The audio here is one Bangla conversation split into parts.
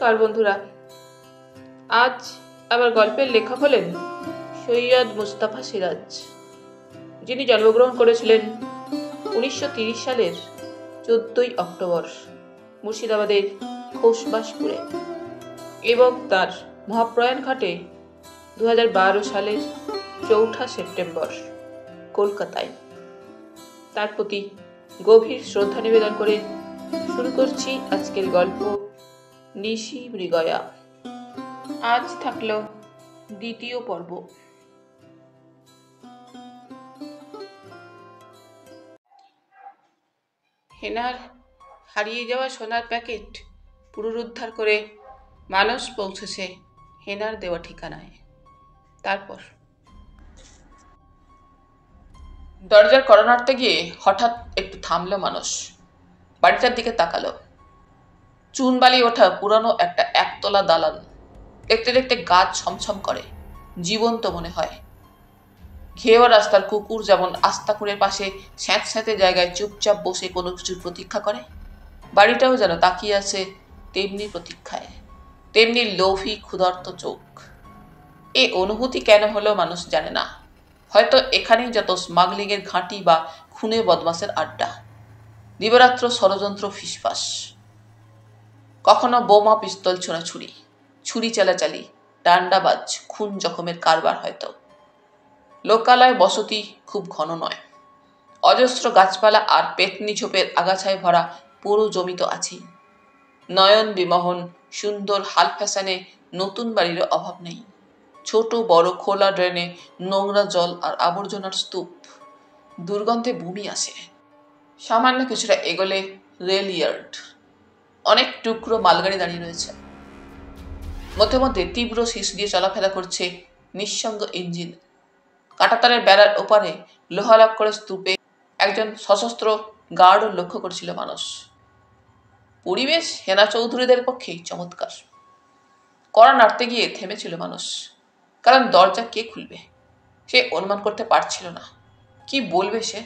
নমস্কার বন্ধুরা, আজ আবার গল্পের লেখক হলেন সৈয়দ মুস্তাফা সিরাজ, যিনি জন্মগ্রহণ করেছিলেন 1930 সালের 14ই অক্টোবর মুর্শিদাবাদের খোসবাসপুরে এবং তার মহাপ্রয়াণ ঘটে 2012 সালের 4 সেপ্টেম্বর কলকাতায়। তার প্রতি গভীর শ্রদ্ধা নিবেদন করে শুরু করছি আজকের গল্প নিশি মৃগয়া। আজ থাকলো দ্বিতীয় পর্ব। হেনার হারিয়ে যাওয়া সোনার প্যাকেট পুনরুদ্ধার করে মানুষ পৌঁছেছে হেনার দেওয়া ঠিকানায়। তারপর দরজার কড়া নাড়তে গিয়ে হঠাৎ একটু থামলো মানুষ, বাড়িটার দিকে তাকালো। চুনবালি ওঠা পুরানো একটা একতলা দালান, দেখতে দেখতে গাছ ছমছম করে, জীবন্ত মনে হয়। ঘেওয়া রাস্তার কুকুর যেমন আস্তাকুড়ের পাশে স্যাঁতস্যাঁতে জায়গায় চুপচাপ বসে কোনো কিছুর প্রতীক্ষা করে, বাড়িটাও যেন তাকিয়ে আছে তেমনি প্রতীক্ষায়, তেমনি লোভী ক্ষুধার্ত চোখ। এ অনুভূতি কেন হলো মানুষ জানে না। হয়তো এখানেই যত স্মাগলিংয়ের ঘাঁটি বা খুনে বদমাসের আড্ডা, দিবারাত্র ষড়যন্ত্র ফিসফাস, কখনো বোমা পিস্তল ছোড়াছুড়ি, ছুরি চালাচালি, ডান্ডাবাজ, খুন জখমের কারবার। হয়তো লোকালয় বসতি খুব ঘন নয়, অজস্র গাছপালা আর পেতনি ঝোপের আগাছায় ভরা পুরো জমি তো আছেই। নয়ন বিমোহন সুন্দর হাল ফ্যাশনে নতুন বাড়ির অভাব নেই। ছোট বড় খোলা ড্রেনে নোংরা জল আর আবর্জনার স্তূপ, দুর্গন্ধে বমি আসে। সামান্য কিছুটা এগোলে রেল ইয়ার্ড, অনেক টুকরো মালগাড়ি দাঁড়িয়ে রয়েছে। মধ্যে মধ্যে তীব্র শীষ দিয়ে চলাফেরা করছে নিঃসঙ্গ ইঞ্জিন। কাঁটাতারের বেড়ার ওপারে লোহালক করে স্তূপে একজন সশস্ত্র গার্ডও লক্ষ্য করছিল মানুষ। পরিবেশ হেনা চৌধুরীদের পক্ষেই চমৎকার। কড়া নাড়তে গিয়ে থেমেছিল মানুষ, কারণ দরজা কে খুলবে সে অনুমান করতে পারছিল না। কি বলবে সে,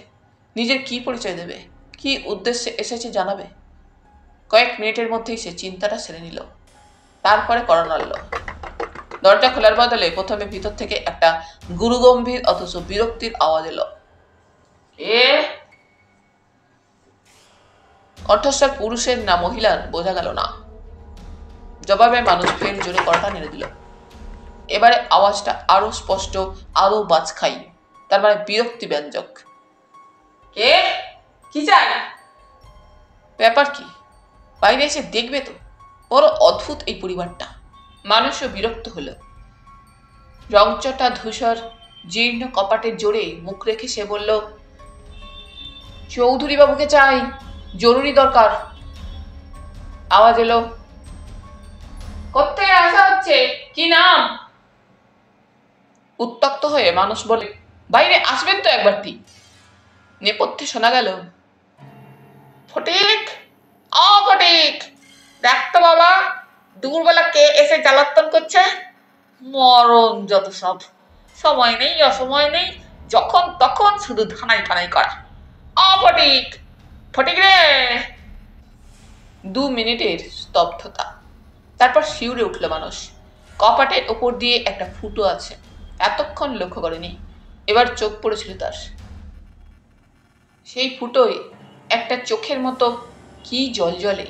নিজের কি পরিচয় দেবে, কি উদ্দেশ্যে এসেছে জানাবে। কয়েক মিনিটের মধ্যেই সে চিন্তাটা সেরে নিল। তারপরে কড়া নাড়ল। দরজা খোলার বদলে প্রথমে ভিতর থেকে একটা গুরুগম্ভীর অথচ বিরক্তির আওয়াজ এলো। কণ্ঠস্বর পুরুষের না মহিলার বোঝা গেল না। জবাবে মানুষ ফের জোরে কড়াটা নেড়ে দিল। এবারে আওয়াজটা আরো স্পষ্ট, আরো বাজখাই, তার মানে বিরক্তি ব্যঞ্জক। কে, কি চাই? ব্যাপার কি, বাইরে এসে দেখবে তো। বড় অদ্ভুত এই পরিবারটা। মানুষও বিরক্ত হলো। রংচটা ধূসর জীর্ণ কপাটের জোরে মুখ রেখে সে বলল, চৌধুরী বাবুকে চাই, জরুরি দরকার। আওয়াজ এলো, কোত্থেকে আসা হচ্ছে, কি নাম? উত্তক্ত হয়ে মানুষ বলে, বাইরে আসবেন তো একবারটি। নেপথ্যে শোনা গেল, ফটিক, ও ফটিক, দেখতো বাবা, দুপুরবেলা কে এসে জ্বালাতন করছে। মরণ যত সব, সময় নেই অসময় নেই, যখন তখন শুধু ধানাই ঠানাই করা। ও ফটিক, ফটিক রে। 2 মিনিটের স্তব্ধতা। তারপর শিউরে উঠল মানুষ। কপাটের ওপর দিয়ে একটা ফুটো আছে, এতক্ষণ লক্ষ্য করেনি, এবার চোখ পড়েছিল তার। সেই ফুটোয় একটা চোখের মতো কি জলজলে,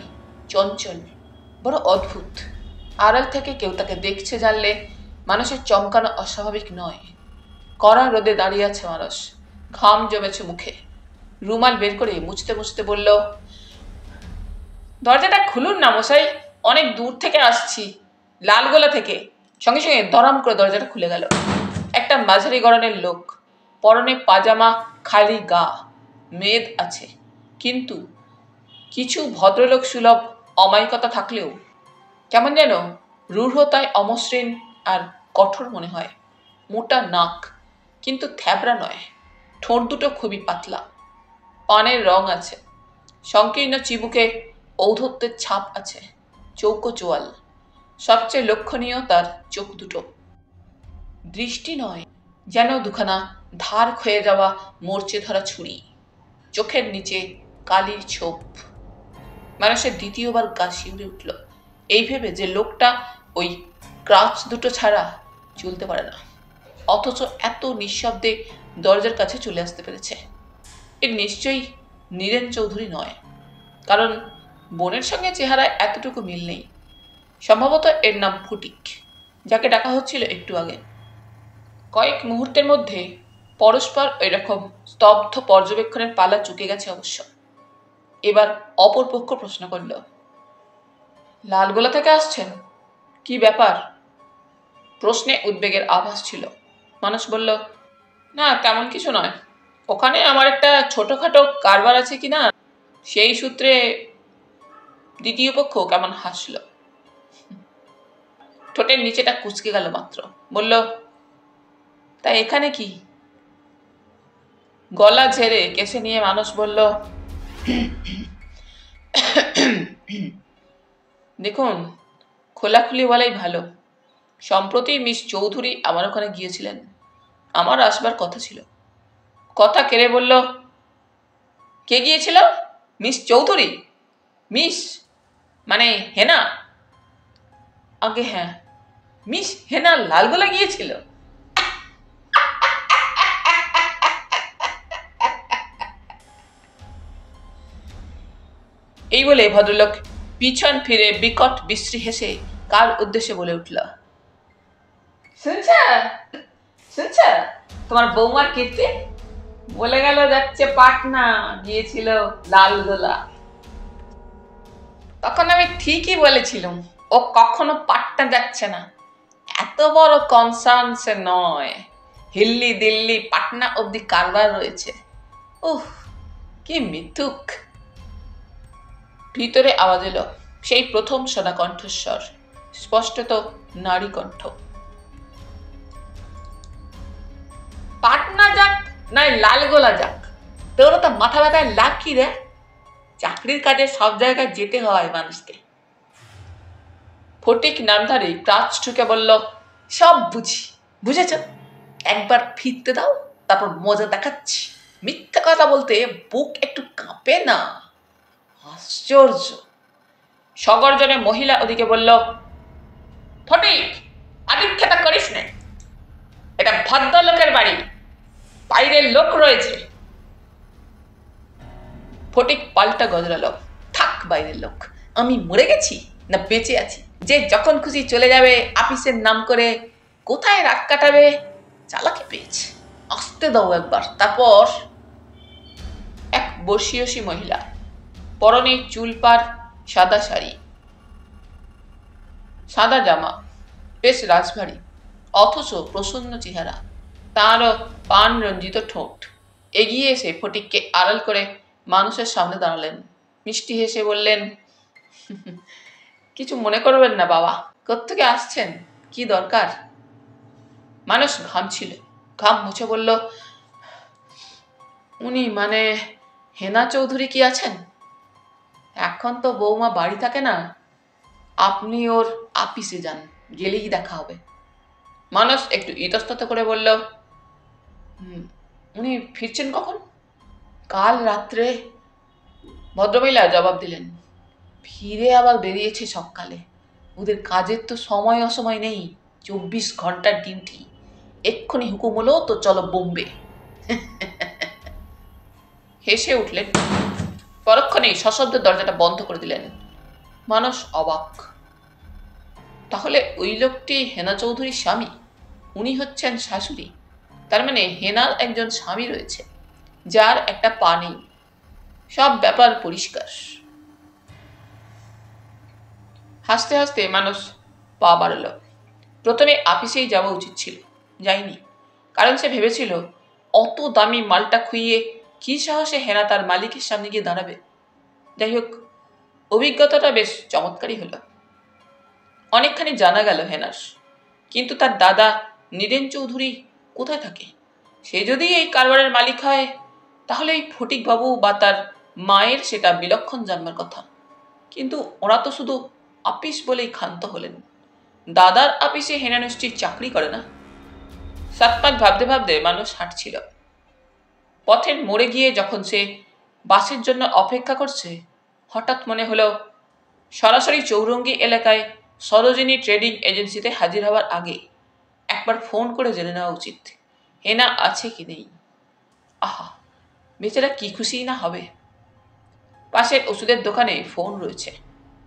চঞ্চল, বড় অদ্ভুত। আড়াল থেকে কেউ তাকে দেখছে জানলে মানুষের চমকানো অস্বাভাবিক নয়। কড়া রোদে দাঁড়িয়ে আছে মানুষ, ঘাম জমেছে মুখে। রুমাল বের করে মুছতে মুছতে বলল, দরজাটা খুলুন না মশাই, অনেক দূর থেকে আসছি, লালগোলা থেকে। সঙ্গে সঙ্গে দরাম করে দরজাটা খুলে গেল। একটা মাঝারি গড়নের লোক, পরনে পাজামা, খালি গা, মেদ আছে, কিন্তু কিছু ভদ্রলোক সুলভ অমায়িকতা থাকলেও কেমন যেন রূঢ়তায় অমসৃণ আর কঠোর মনে হয়। মোটা নাক, কিন্তু থ্যাবড়া নয়। ঠোঁট দুটো খুবই পাতলা, পানের রং আছে, সংকীর্ণ চিবুকে ঔদ্ধত্যের ছাপ আছে, চৌকো চোয়াল। সবচেয়ে লক্ষণীয় তার চোখ দুটো। দৃষ্টি নয়, যেন দুখানা ধার ক্ষয়ে যাওয়া মরচে ধরা ছুরি। চোখের নিচে কালির ছোপ। মানুষের দ্বিতীয়বার গা শিউরে উঠল। এই ভেবে যে লোকটা ওই ক্রাচ দুটো ছাড়া চলতে পারে না, অথচ এত নিঃশব্দে দরজার কাছে চলে আসতে পেরেছে। এর নিশ্চয়ই নীরেন চৌধুরী নয়, কারণ বোনের সঙ্গে চেহারায় এতটুকু মিল নেই। সম্ভবত এর নাম ফটিক, যাকে ডাকা হচ্ছিল একটু আগে। কয়েক মুহূর্তের মধ্যে পরস্পর এরকম স্তব্ধ পর্যবেক্ষণের পালা চুকে গেছে অবশ্য। এবার অপর পক্ষ প্রশ্ন করল, লালগোলা থেকে আসছেন? কি ব্যাপার? প্রশ্নে উদ্বেগের আভাস ছিল। মানুষ বলল, না তেমন কিছু নয়, ওখানে আমার একটা ছোটখাটো কারবার আছে কিনা সেই সূত্রে। দ্বিতীয় পক্ষ কেমন হাসল, ঠোঁটের নিচেটা কুচকে গেল মাত্র। বলল, তাই এখানে কি? গলা ঝেড়ে কেসে নিয়ে মানুষ বলল, দেখুন, খোলাখুলি বলাই ভালো। সম্প্রতি মিস চৌধুরী আমার ওখানে গিয়েছিলেন, আমার আসবার কথা ছিল। কথা কেড়ে বলল, কে গিয়েছিল? মিস চৌধুরী? মিস মানে হেনা? আগে হ্যাঁ, মিস হেনা লালগোলা গিয়েছিল। এই বলে ভদ্রলোক পিছন ফিরে বিকট বিশ্রী হেসে কার উদ্দেশ্যে বলে উঠল, শুনছ তোমার বৌমার কীর্তি? বলে গেল যাচ্ছে পাটনা, গিয়েছিল লালগোলা। তখন আমি ঠিকই বলেছিলাম, ও কখনো পাটনা যাচ্ছে না, এত বড় কনসার্ন সে নয়। হিল্লি দিল্লি পাটনা অব্দি কারবার রয়েছে। উহ, কি মিথুক। ভিতরে আওয়াজ এলো, সেই প্রথম শোনা কণ্ঠস্বর, স্পষ্টত নারী কণ্ঠ। পাটনা যাক নয় লালগোলা যাক, তোর তো মাথা ব্যথায় লাভ কি রে? চাকরির কাজে সব জায়গায় যেতে হয় মানুষকে। ফটিক নামধারী ক্রাচ ঠুকে বলল, সব বুঝি, বুঝেছ? একবার ফিরতে দাও, তারপর মজা দেখাচ্ছি। মিথ্যা কথা বলতে বুক একটু কাঁপে না? আশ্চর্য। সগর্জনে মহিলা ওদিকে বলল, ফটিক, আদিক্ষেতা করিস না, এটা ভদ্রলোকের বাড়ি, বাইরের লোক রয়েছে। ফটিক পাল্টা গজরালো, থাক বাইরের লোক, আমি মরে গেছি না বেঁচে আছি, যে যখন খুশি চলে যাবে আপিসের নাম করে, কোথায় রাত কাটাবে চালাকি পেয়েছে, আসতে দাও একবার। তারপর এক বর্ষীয়সী মহিলা, পরনে চুলপার সাদা শাড়ি, সাদা জামা, বেশ রাজভারী, অথচ প্রসন্ন চেহারা, তাঁরও পান রঞ্জিত ঠোঁট, এগিয়ে এসে ফটিককে আড়াল করে মানুষের সামনে দাঁড়ালেন। মিষ্টি হেসে বললেন, কিছু মনে করবেন না বাবা, কোত্থেকে আসছেন, কি দরকার? মানুষ ঘামছিল, ঘাম মুছে বলল, উনি মানে হেনা চৌধুরী কি আছেন? এখন তো বৌমা বাড়ি থাকে না, আপনি ওর আপিসে যান, গেলেই দেখা হবে। মানুষ একটু ইতস্তত করে বলল, উনি ফিরছেন কখন? কাল রাত্রে। ভদ্রমহিলা জবাব দিলেন, ফিরে আবার বেরিয়েছে সকালে। ওদের কাজের তো সময় অসময় নেই, 24 ঘন্টার ডিউটি। এক্ষুনি হুকুম হলো তো চলো বোম্বে। হেসে উঠলেন, পরক্ষণেই সশব্দে দরজাটা বন্ধ করে দিলেন। মানুষ অবাক। তাহলে ওই লোকটি হেনা চৌধুরীর স্বামী, উনি হচ্ছেন শাশুড়ি। তার মানে হেনার একজন স্বামী রয়েছে, যার একটা পা নেই। সব ব্যাপার পরিষ্কার। হাসতে হাসতে মানুষ পা বাড়ালো। প্রথমে আপিসেই যাওয়া উচিত ছিল, যায়নি, কারণ সে ভেবেছিল অত দামি মালটা খুইয়ে কি সাহসে হেনা তার মালিকের সামনে গিয়ে দাঁড়াবে। যাই হোক, অভিজ্ঞতাটা বেশ চমৎকারই হলো। অনেকখানি জানা গেল হেনার, কিন্তু তার দাদা নীরেন চৌধুরী কোথায় থাকে? সে যদি এই কারবারের মালিক হয়, তাহলে এই ফটিকবাবু বা তার মায়ের সেটা বিলক্ষণ জানবার কথা। কিন্তু ওরা তো শুধু আপিস বলেই ক্ষান্ত হলেন। দাদার আপিসে হেনা নিশ্চয়ই চাকরি করে না। সাতপাক ভাবতে ভাবতে মানুষ হাঁটছিল। পথের মোড়ে গিয়ে যখন সে বাসের জন্য অপেক্ষা করছে, হঠাৎ মনে হলো সরাসরি চৌরঙ্গি এলাকায় সরোজিনী ট্রেডিং এজেন্সিতে হাজির হওয়ার আগে একবার ফোন করে জেনে নেওয়া উচিত হেনা আছে কি নেই। আহা, বেচারা কি খুশি না হবে। পাশের ওষুধের দোকানে ফোন রয়েছে।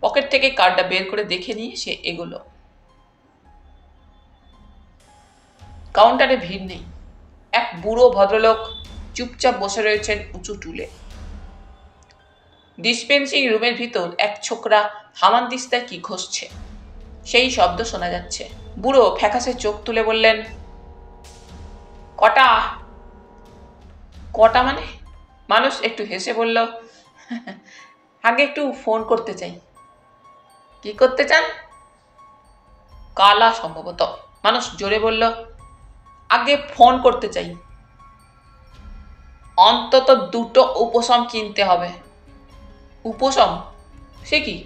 পকেট থেকে কার্ডটা বের করে দেখে নিয়ে সে এগোলো। কাউন্টারে ভিড় নেই। এক বুড়ো ভদ্রলোক চুপচাপ বসে রয়েছেন উঁচু টুলে। ডিসপেন্সিং রুমের ভিতর এক ছোকরা হামানদিস্তায় কি ঘষছে সেই শব্দ শোনা যাচ্ছে। বুড়ো ফ্যাকাসে চোখ তুলে বললেন, কটা? কটা মানে? মানুষ একটু হেসে বলল, আগে একটু ফোন করতে চাই। কি করতে চান? কালা সম্ভবত। মানুষ জোরে বলল, আগে ফোন করতে চাই। অন্তত 2টো উপশম কিনতে হবে। উপশম? সে কি?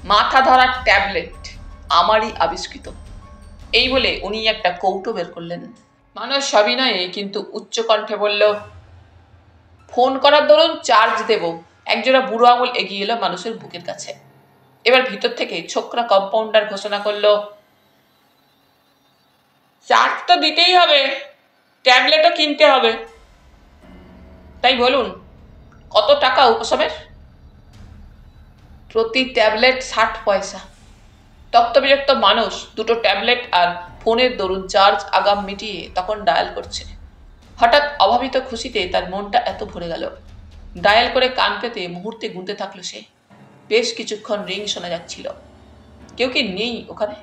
মাথা ধরার ট্যাবলেট, আমারই আবিষ্কৃত। এই বলে উনি একটা কৌটো বের করলেন। মানুষ সবিনয়ে কিন্তু উচ্চ কণ্ঠে বলল, ফোন করার দরুন চার্জ দেব। একজোড়া বুড়ো আঙুল এগিয়ে এলো মানুষের বুকের কাছে। এবার ভিতর থেকে ছোকরা কম্পাউন্ডার ঘোষণা করলো, চার্জ তো দিতেই হবে, ট্যাবলেটও কিনতে হবে। তাই বলুন, কত টাকা উপশমের? প্রতি ট্যাবলেট 60 পয়সা। তপ্তবিরক্ত মানুষ 2টো ট্যাবলেট আর ফোনের দরুন চার্জ আগাম মিটিয়ে তখন ডায়াল করছে। হঠাৎ অভাবিত খুশিতে তার মনটা এত ভরে গেল। ডায়াল করে কান পেতে মুহূর্তে গুনতে থাকলো সে। বেশ কিছুক্ষণ রিং শোনা যাচ্ছিল। কেউ কি নেই ওখানে?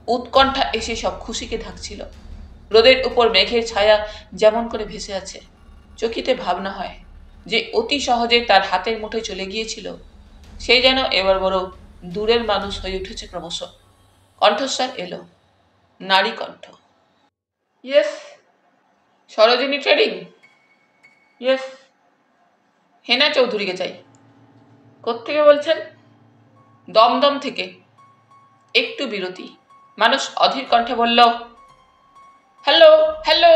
উৎকণ্ঠা এসে সব খুশিকে ঢাকছিল। রোদের উপর মেঘের ছায়া যেমন করে ভেসে আছে, চকিতে ভাবনা হয় যে অতি সহজে তার হাতের মুঠোয় চলে গিয়েছিল, সেই যেন এবার বড় দূরের মানুষ হয়ে উঠেছে ক্রমশ। কণ্ঠস্বর এলো, নারী কণ্ঠ। Yes, Sarojini trading? ইয়েস। হেনা চৌধুরীকে চাই। কোত্থেকে বলছেন? দমদম থেকে। একটু বিরতি। মানুষ অধীর কণ্ঠে বলল, হ্যালো হ্যালো।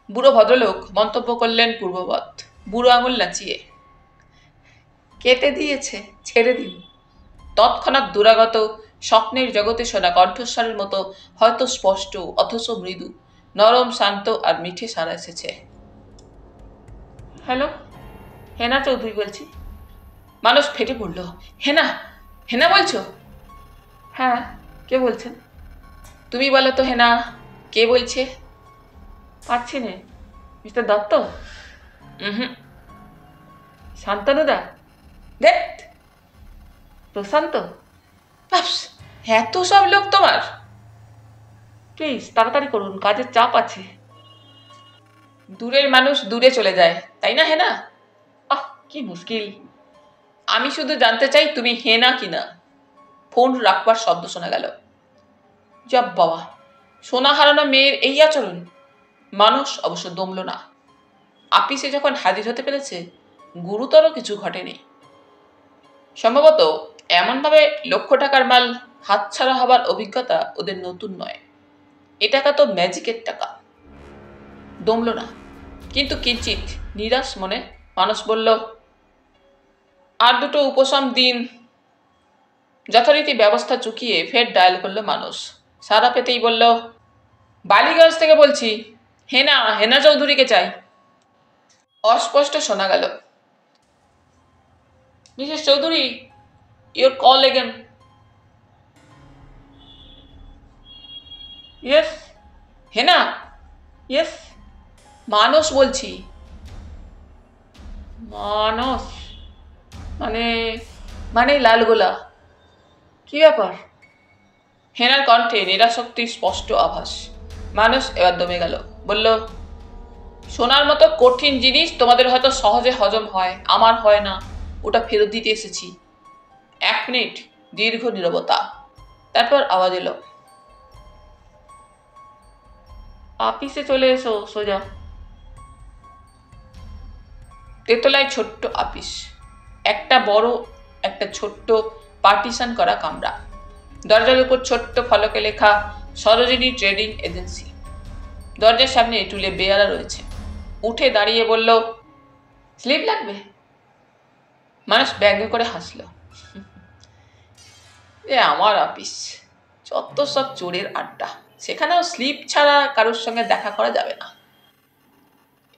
বুড়ো ভদ্রলোক মন্তব্য করলেন পূর্ববৎ, বুড়ো আঙুল নাচিয়ে। কেটে দিয়েছে, ছেড়ে দিন। তৎক্ষণাৎ দুরাগত স্বপ্নের জগতে শোনা কণ্ঠস্বরের মতো হয়তো স্পষ্ট অথচ মৃদু, নরম, শান্ত আর মিঠে সাড়া এসেছে। হ্যালো, হেনা চৌধুরী বলছি। মানুষ ফেটে পড়ল, হেনা? হেনা বলছো? হ্যাঁ, কে বলছেন? তুমি বলো তো হেনা, কে বলছে? পাচ্ছি নে। মিস্টার দত্ত? হুম। শান্তনুদা? দেখ, প্রশান্ত? এত সব লোক তোমার? প্লিজ তাড়াতাড়ি করুন, কাজের চাপ আছে। দূরের মানুষ দূরে চলে যায়, তাই না হেনা? আহ, কি মুশকিল। আমি শুধু জানতে চাই তুমি হেনা কিনা। ফোন রাখবার শব্দ শোনা গেল। যাব বাবা, সোনা হারানো মেয়ের এই আচরণ। মানুষ অবশ্য দমল না। আপিসে যখন হাজির হতে পেরেছে, গুরুতর কিছু ঘটেনি। সম্ভবত এমনভাবে লক্ষ টাকার মাল হাতছাড়া হবার অভিজ্ঞতা ওদের নতুন নয়। এ টাকা তো ম্যাজিকের টাকা। দমল না, কিন্তু কিঞ্চিত নিরাশ মনে মানুষ বলল, আর 2টো উপশম দিন। যথারীতি ব্যবস্থা চুকিয়ে ফের ডায়াল করলো মানুষ। সারা পেতেই বলল, বালিগঞ্জ থেকে বলছি, হেনা, হেনা চৌধুরীকে চাই। অস্পষ্ট শোনা গেল, Mrs Chowdhury, your call again. Yes. Hena? Yes. Manas বলছি। মানস মানে লালগোলা। কি ব্যাপার? হেনার কণ্ঠে নিরাসক্তির স্পষ্ট আভাস। মানুষ এবার দমে গেল, বলল, সোনার মতো কঠিন জিনিস তোমাদের হয়তো সহজে হজম হয়, আমার হয় না। ওটা ফেরত দিতে এসেছি। 1 মিনিট দীর্ঘ নীরবতা। তারপর আওয়াজ এলো, আপিসে চলে এসো সোজা। তেতলায় ছোট্ট আপিস। একটা বড়, একটা ছোট্ট পার্টিশন করা কামরা। দরজার উপর ছোট্ট ফলকে লেখা সরোজিনী ট্রেডিং এজেন্সি। দরজার সামনে টুলে বেয়ারা রয়েছে। উঠে দাঁড়িয়ে বলল, স্লিপ লাগবে? মানুষ ব্যঙ্গ করে হাসল। এ আমার অফিস, যত সব চোরের আড্ডা, সেখানেও স্লিপ ছাড়া কারোর সঙ্গে দেখা করা যাবে না।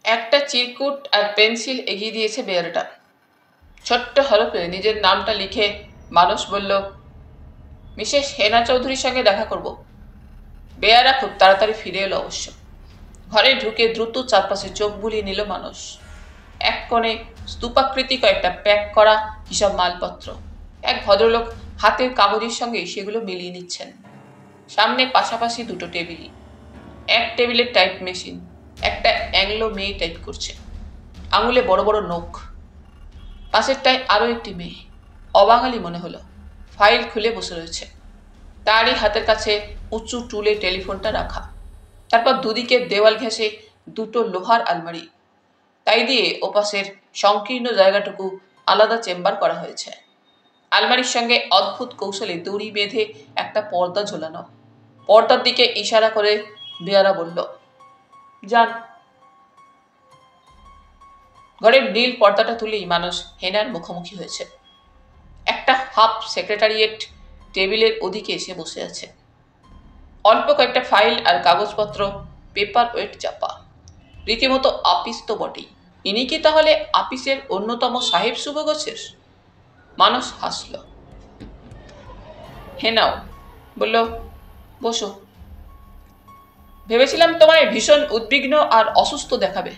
একটা চিরকুট আর পেন্সিল এগিয়ে দিয়েছে বেয়ারাটা। ছোট্ট হরফে নিজের নামটা লিখে মানুষ বলল, মিসেস হেনা চৌধুরীর সঙ্গে দেখা করব। বেয়ারা খুব তাড়াতাড়ি ফিরে এলো অবশ্য। ঘরে ঢুকে দ্রুত চারপাশে চোখ বুলিয়ে নিল মানুষ। এক কোণে স্তূপাকৃতি কয়েকটা প্যাক করা হিসাব মালপত্র। এক ভদ্রলোক হাতের কাগজের সঙ্গে সেগুলো মিলিয়ে নিচ্ছেন। সামনে পাশাপাশি দুটো টেবিল। এক টেবিলের টাইপ মেশিন, একটা অ্যাংলো মেয়ে টাইপ করছে, আঙুলে বড় বড় নখ। পাশেরটায় আরও একটি মেয়ে, অবাঙালি মনে হলো, ফাইল খুলে বসে রয়েছে। তারই হাতের কাছে উঁচু টুলে টেলিফোনটা রাখা। তারপর দুদিকে দেওয়াল ঘেঁষে দুটো লোহার আলমারি, তাই দিয়ে ওপাশের সংকীর্ণ জায়গাটুকু আলাদা চেম্বার করা হয়েছে। আলমারির সঙ্গে অদ্ভুত কৌশলে দড়ি বেঁধে একটা পর্দা ঝোলানো। পর্দার দিকে ইশারা করে বেয়ারা বলল, যান। ঘরের নীল পর্দাটা তুলেই মানুষ হেনার মুখোমুখি হয়েছে। একটা হাফ সেক্রেটারিয়েট টেবিলের ওদিকে এসে বসে আছে। অল্প কয়েকটা ফাইল আর কাগজপত্র পেপার ওয়েট চাপা। রীতিমতো আপিস তো বটেই। ইনি কি তাহলে আপিসের অন্যতম সাহেব শুভগোছের? মানুষ হাসল। হেনাও বলল, বসো। ভেবেছিলাম তোমায় ভীষণ উদ্বিগ্ন আর অসুস্থ দেখাবে,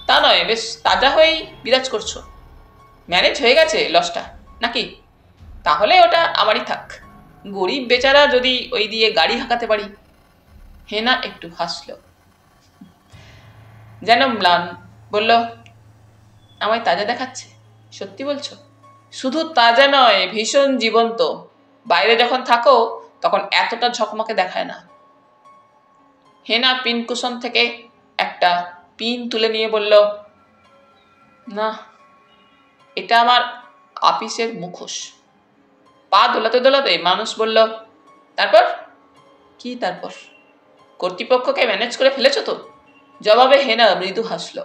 তা নয়, বেশ তাজা হয়েই বিরাজ করছো। ম্যানেজ হয়ে গেছে লসটা নাকি? তাহলে ওটা আমারই থাক, গরিব বেচারা যদি ওই দিয়ে গাড়ি হাঁকাতে পারি। হেনা একটু হাসল, যেন ম্লান। বলল, আমায় তাজা দেখাচ্ছে? সত্যি বলছো? শুধু তাজা নয়, ভীষণ জীবন্ত। বাইরে যখন থাকো তখন এতটা ঝকমকে দেখায় না। হেনা পিনকুশন থেকে একটা পিন তুলে নিয়ে বলল, না, এটা আমার আপিসের মুখোশ। পা দোলাতে দোলাতে মানুষ বলল, তারপর কি তারপর? কর্তৃপক্ষকে ম্যানেজ করে ফেলেছ তো? জবাবে হেনা মৃদু হাসল,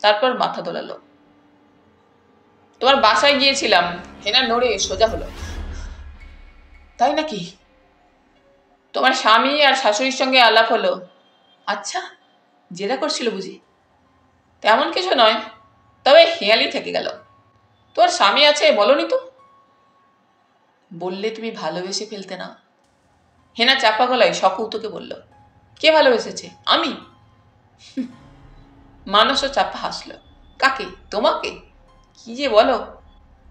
তারপর মাথা দোলালো। তোমার বাসায় গিয়েছিলাম। হেনা নড়ে সোজা হলো। তাই নাকি? তোমার স্বামী আর শাশুড়ির সঙ্গে আলাপ হলো। আচ্ছা, জেরা করছিল বুঝি? তেমন কিছু নয়, তবে হেয়ালি থেকে গেল। তোমার স্বামী আছে বলনি তো? বললে তুমি ভালোবেসে ফেলতে না। হেনা চাপা গলায় সকৌতুকে বলল, কে ভালোবেসেছে? আমি? মানুষও চাপা হাসল। কাকে? তোমাকে? কি যে বলো,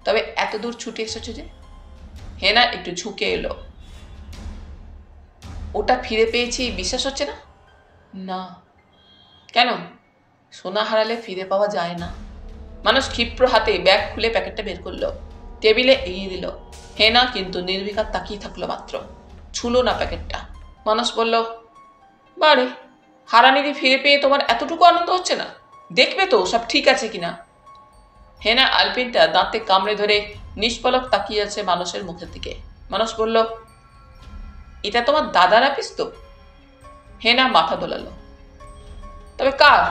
তবে এত দূর ছুটে এসেছো যে? হেনা একটু ঝুঁকে এলো। ওটা ফিরে পেয়েছি বিশ্বাস হচ্ছে না? না। কেন? সোনা হারালে ফিরে পাওয়া যায় না। মানুষ ক্ষিপ্র হাতে ব্যাগ খুলে প্যাকেটটা বের করলো, টেবিলে এগিয়ে দিল। হেনা কিন্তু নির্বিকার তাকিয়ে থাকলো মাত্র, ছুলো না প্যাকেটটা। মানুষ বলল, বারে, হারানিধি ফিরে পেয়ে তোমার এতটুকু আনন্দ হচ্ছে না? দেখবে তো সব ঠিক আছে কিনা। হেনা আলপিনটা দাঁতে কামড়ে ধরে নিষ্পলক তাকিয়ে আছে মানুষের মুখের দিকে। মানুষ বলল, এটা তোমার দাদার আপিস তো? হেনা মাথা দোলালো। তবে কার?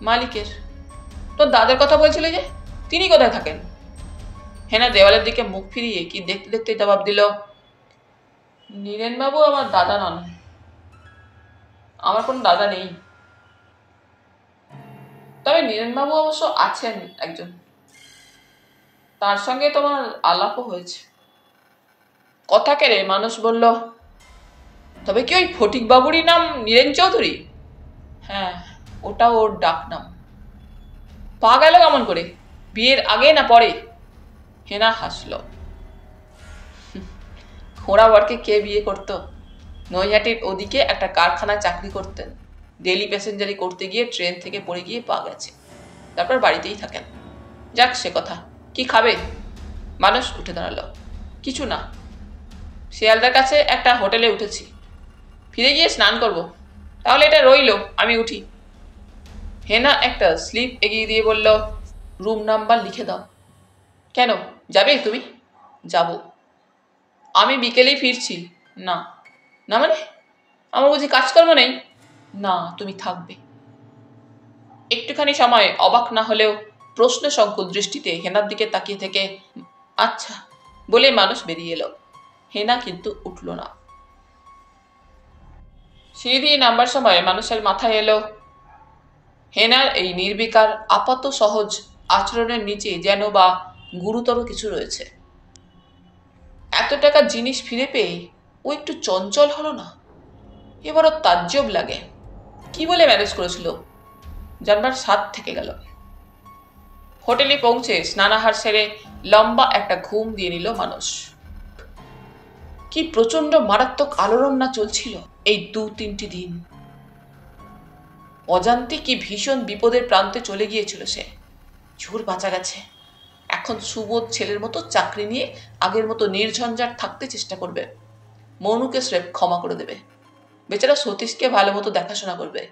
মালিকের। তোর দাদার কথা বলছিলে যে, তিনি কোথায় থাকেন? হেনা দেওয়ালের দিকে মুখ ফিরিয়ে কি দেখতে দেখতে জবাব দিল, নীরেনবাবু আমার দাদা নন। আমার কোনো দাদা নেই। তবে নীরেনবাবু অবশ্য আছেন একজন, তার সঙ্গে তোমার আলাপও হয়েছে। কথা কেড়ে মানুষ বলল, তবে কি ওই ফটিক বাবুরই নাম নীরেন চৌধুরী? হ্যাঁ, ওটা ওর ডাক নাম। পা গেল কেমন করে? বিয়ের আগে না পরে? হেনা হাসল। খোঁড়াবরকে কে বিয়ে করত? নৈহাটির ওদিকে একটা কারখানায় চাকরি করতেন। ডেলি প্যাসেঞ্জারি করতে গিয়ে ট্রেন থেকে পড়ে গিয়ে পা গেছে, তারপর বাড়িতেই থাকেন। যাক সে কথা। কি খাবে? মানুষ উঠে দাঁড়ালো। কিছু না, শিয়ালদার কাছে একটা হোটেলে উঠেছি, ফিরে গিয়ে স্নান করব। তাহলে এটা রইল, আমি উঠি। হেনা একটা স্লিপ এগিয়ে দিয়ে বলল, রুম নাম্বার লিখে দাও। কেন, যাবে তুমি? যাব। আমি বিকেলেই ফিরছি। না। না মানে? আমার বুঝি কাজকর্ম নেই? না, তুমি থাকবে। একটুখানি সময় অবাক না হলেও প্রশ্ন সংকুল দৃষ্টিতে হেনার দিকে তাকিয়ে থেকে আচ্ছা বলে মানুষ বেরিয়ে এলো। হেনা কিন্তু উঠল না। সিঁড়ি দিয়ে নামবার সময় মানুষের মাথায় এলো হেনার এই নির্বিকার আপাত সহজ আচরণের নিচে যেন বা গুরুতর কিছু রয়েছে। এত টাকার জিনিস ফিরে পেয়ে ও একটু চঞ্চল হলো না? এবারও তাজ্জব লাগে। কি বলে ম্যানেজ করেছিল জানবার স্বাদ থেকে গেল। হোটেলে পৌঁছে স্নানাহার সেরে লম্বা একটা ঘুম দিয়ে নিল মানুষ। কি প্রচন্ড মারাত্মক আলোড়ন না চলছিল এই 2-3টি দিন। অজান্তে কি ভীষণ বিপদের প্রান্তে চলে গিয়েছিল সে। ঝুর বাঁচা গেছে। এখন সুবোধ ছেলের মতো চাকরি নিয়ে আগের মতো নির্ঝঞ্ঝাট থাকতে চেষ্টা করবে। মনুকে স্রেফ ক্ষমা করে দেবে। বেচারা সতীশকে ভালো মতো দেখাশোনা করবে।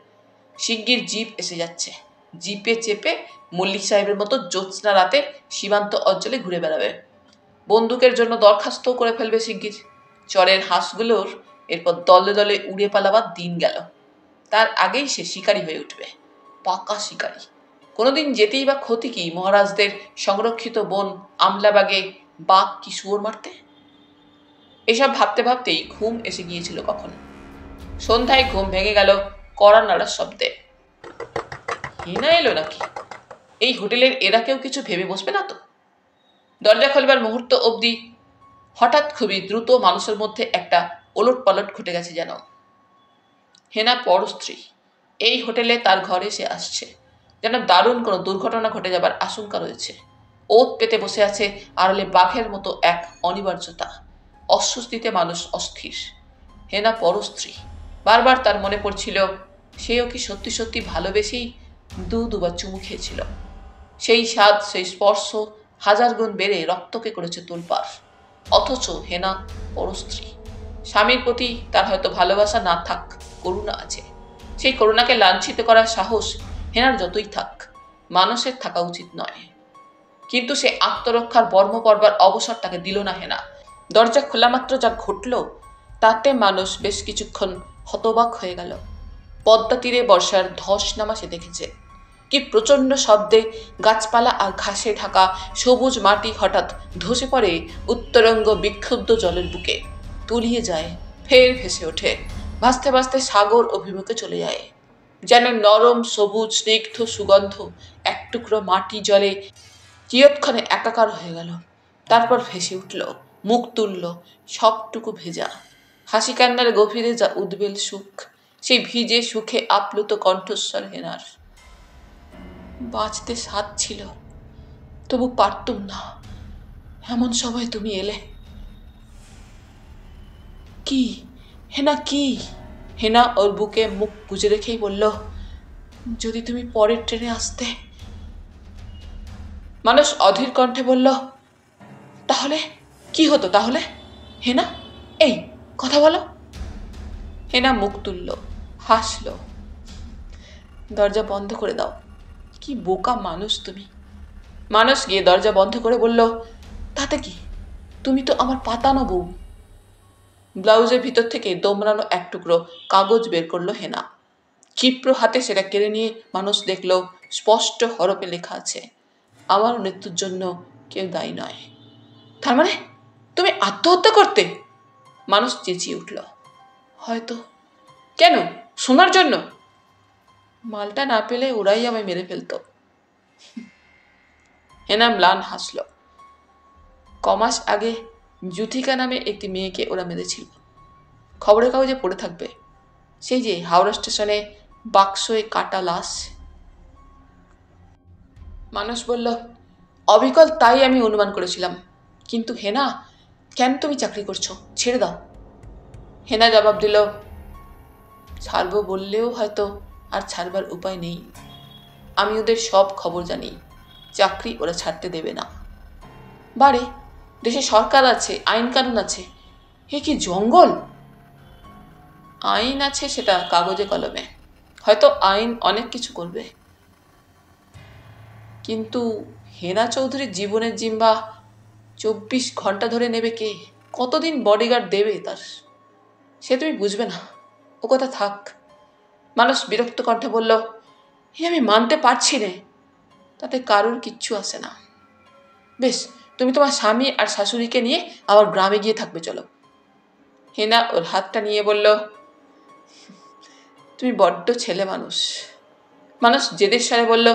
শিগগির জিপ এসে যাচ্ছে। জিপে চেপে মল্লিক সাহেবের মতো জ্যোৎস্না রাতে সীমান্ত অঞ্চলে ঘুরে বেড়াবে। বন্দুকের জন্য দরখাস্তও করে ফেলবে শিগগির। চরের হাঁসগুলোর এরপর দলে দলে উড়ে পালাবার দিন গেল। তার আগেই সে শিকারী হয়ে উঠবে। পাকা শিকারী। কোনোদিন যেতেই বা ক্ষতি কি মহারাজদের সংরক্ষিত বন আমলাবাগে বাঘ কি শুয়োর মারতে? এসব ভাবতে ভাবতেই ঘুম এসে গিয়েছিল কখন। সন্ধ্যায় ঘুম ভেঙে গেল কড়া নাড়ার শব্দে। হেনা এলো নাকি? এই হোটেলের এরা কেউ কিছু ভেবে বসবে না তো? দরজা খোলবার মুহূর্ত অবধি হঠাৎ খুবই দ্রুত মানুষের মধ্যে একটা ওলট পালট ঘটে গেছে যেন। হেনা পরস্ত্রী। এই হোটেলে তার ঘরে সে আসছে। যেন দারুণ কোনো দুর্ঘটনা ঘটে যাবার আশঙ্কা রয়েছে। ওত পেতে বসে আছে আড়ালে বাঘের মতো এক অনিবার্যতা। অস্বস্তিতে মানুষ অস্থির। হেনা পরস্ত্রী। বারবার তার মনে পড়ছিল সেও কি সত্যি সত্যি ভালোবেসেই দুবার চুমু খেয়েছিল। সেই স্বাদ সেই স্পর্শ হাজার গুণ বেড়ে রক্তকে করেছে তোলপাড়। অথচ হেনা পরস্ত্রী। স্বামীর প্রতি তার হয়তো ভালোবাসা না থাক, করুণা আছে। সেই করুণাকে লাঞ্ছিত করার সাহস হেনার যতই থাক, মানুষের থাকা উচিত নয়। কিন্তু সে আত্মরক্ষার বর্ম পড়বার অবসর তাকে দিল না হেনা। দরজা খোলা মাত্র যা ঘটল তাতে মানুষ বেশ কিছুক্ষণ হতবাক হয়ে গেল। পদ্মা তীরে বর্ষার ধস নামা সে দেখেছে। কি প্রচন্ড শব্দে গাছপালা আর ঘাসে ঢাকা সবুজ মাটি হঠাৎ ধসে পড়ে উত্তরঙ্গ বিক্ষুব্ধ জলের বুকে, তলিয়ে যায়, ফের ভেসে ওঠে, ভাসতে ভাসতে সাগর অভিমুখে চলে যায়। যেন নরম সবুজ স্নিগ্ধ সুগন্ধ এক টুকরো মাটি জলে চিরক্ষণে একাকার হয়ে গেল। তারপর ভেসে উঠল, মুখ তুলল, সবটুকু ভেজা। হাসি কান্নার গভীরে যা উদ্বেল সুখ, সেই ভিজে সুখে আপ্লুত কণ্ঠস্বর হেনার। বাঁচতে স্বাদ ছিল, তবু পারতুম না। এমন সময় তুমি এলে। কি হেনা, কি? হেনা ওর বুকে মুখ গুজে রেখেই বলল, যদি তুমি পরের ট্রেনে আসতে। মানুষ অধীর কণ্ঠে বলল, তাহলে কি হতো তাহলে? হেনা, এই কথা বলো। হেনা মুখ তুলল, হাসল। দরজা বন্ধ করে দাও। কি বোকা মানুষ তুমি। মানুষ গিয়ে দরজা বন্ধ করে বলল, তাতে কি, তুমি তো আমার পাতানো বউ। ব্লাউজের ভিতর থেকে দোমড়ানো এক টুকরো কাগজ বের করলো হেনা। ক্ষিপ্র হাতে সেটা কেড়ে নিয়ে মানুষ দেখল স্পষ্ট হরফে লেখা আছে, আমার মৃত্যুর জন্য কেউ দায়ী নয়। তার মানে তুমি আত্মহত্যা করতে? মানুষ চেঁচিয়ে উঠল। হয়তো। কেন? শোনার জন্য? মালটা না পেলে ওরাই আমায় মেরে ফেলতো। হেনা ম্লান হাসল। কমাস আগে জুথিকা নামে একটি মেয়েকে ওরা মেরেছিল। খবরের কাগজে পড়ে থাকবে, সেই যে হাওড়া স্টেশনে বাক্সয়ে কাটা লাশ। মানুষ বলল, অবিকল তাই আমি অনুমান করেছিলাম। কিন্তু হেনা, কেন তুমি চাকরি করছো? ছেড়ে দাও। হেনা জবাব দিল, ছাড়বো বললেও হয়তো আর ছাড়বার উপায় নেই। আমি ওদের সব খবর জানি। চাকরি ওরা ছাড়তে দেবে না। বারে, দেশে সরকার আছে, আইন কানুন আছে। এ কি জঙ্গল? আইন আছে সেটা কাগজে কলমে, হয়তো আইন অনেক কিছু করবে। কিন্তু হেনা চৌধুরীর জীবনের জিম্বা 24 ঘন্টা ধরে নেবে কে? কতদিন বডিগার্ড দেবে তার? সে তুমি বুঝবে না, ও কথা থাক। মানুষ বিরক্ত কণ্ঠে বলল, আমি মানতে পারছি নে। তাতে কারোর কিচ্ছু আসে না। বেশ, তুমি তোমার স্বামী আর শাশুড়িকে নিয়ে আবার গ্রামে গিয়ে থাকবে, চলো। হেনা ওর হাতটা নিয়ে বলল, তুমি বড্ড ছেলে মানুষ। মানুষ জেদের স্বরে বলল,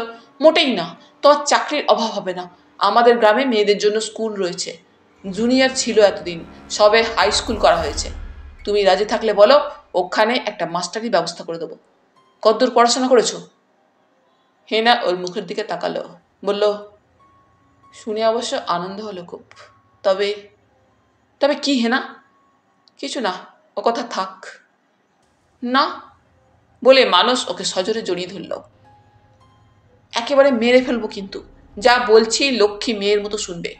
মোটেই না, তোমার চাকরির অভাব হবে না। আমাদের গ্রামে মেয়েদের জন্য স্কুল রয়েছে, জুনিয়র ছিল এতদিন, সবে হাই স্কুল করা হয়েছে। তুমি রাজি থাকলে বলো, ওখানে একটা মাস্টারি ব্যবস্থা করে দেবো। কতদূর পড়াশোনা করেছো? হেনা ওর মুখের দিকে তাকালো, বলল, শুনে অবশ্য আনন্দ হলো খুব। তবে তবে কি হেনা? কিছু না, ও কথা থাক। না বলে মানুষ ওকে সজোরে জড়িয়ে ধরল। একেবারে মেরে ফেলবো কিন্তু, যা বলছি লক্ষ্মী মেয়ের মতো শুনবে।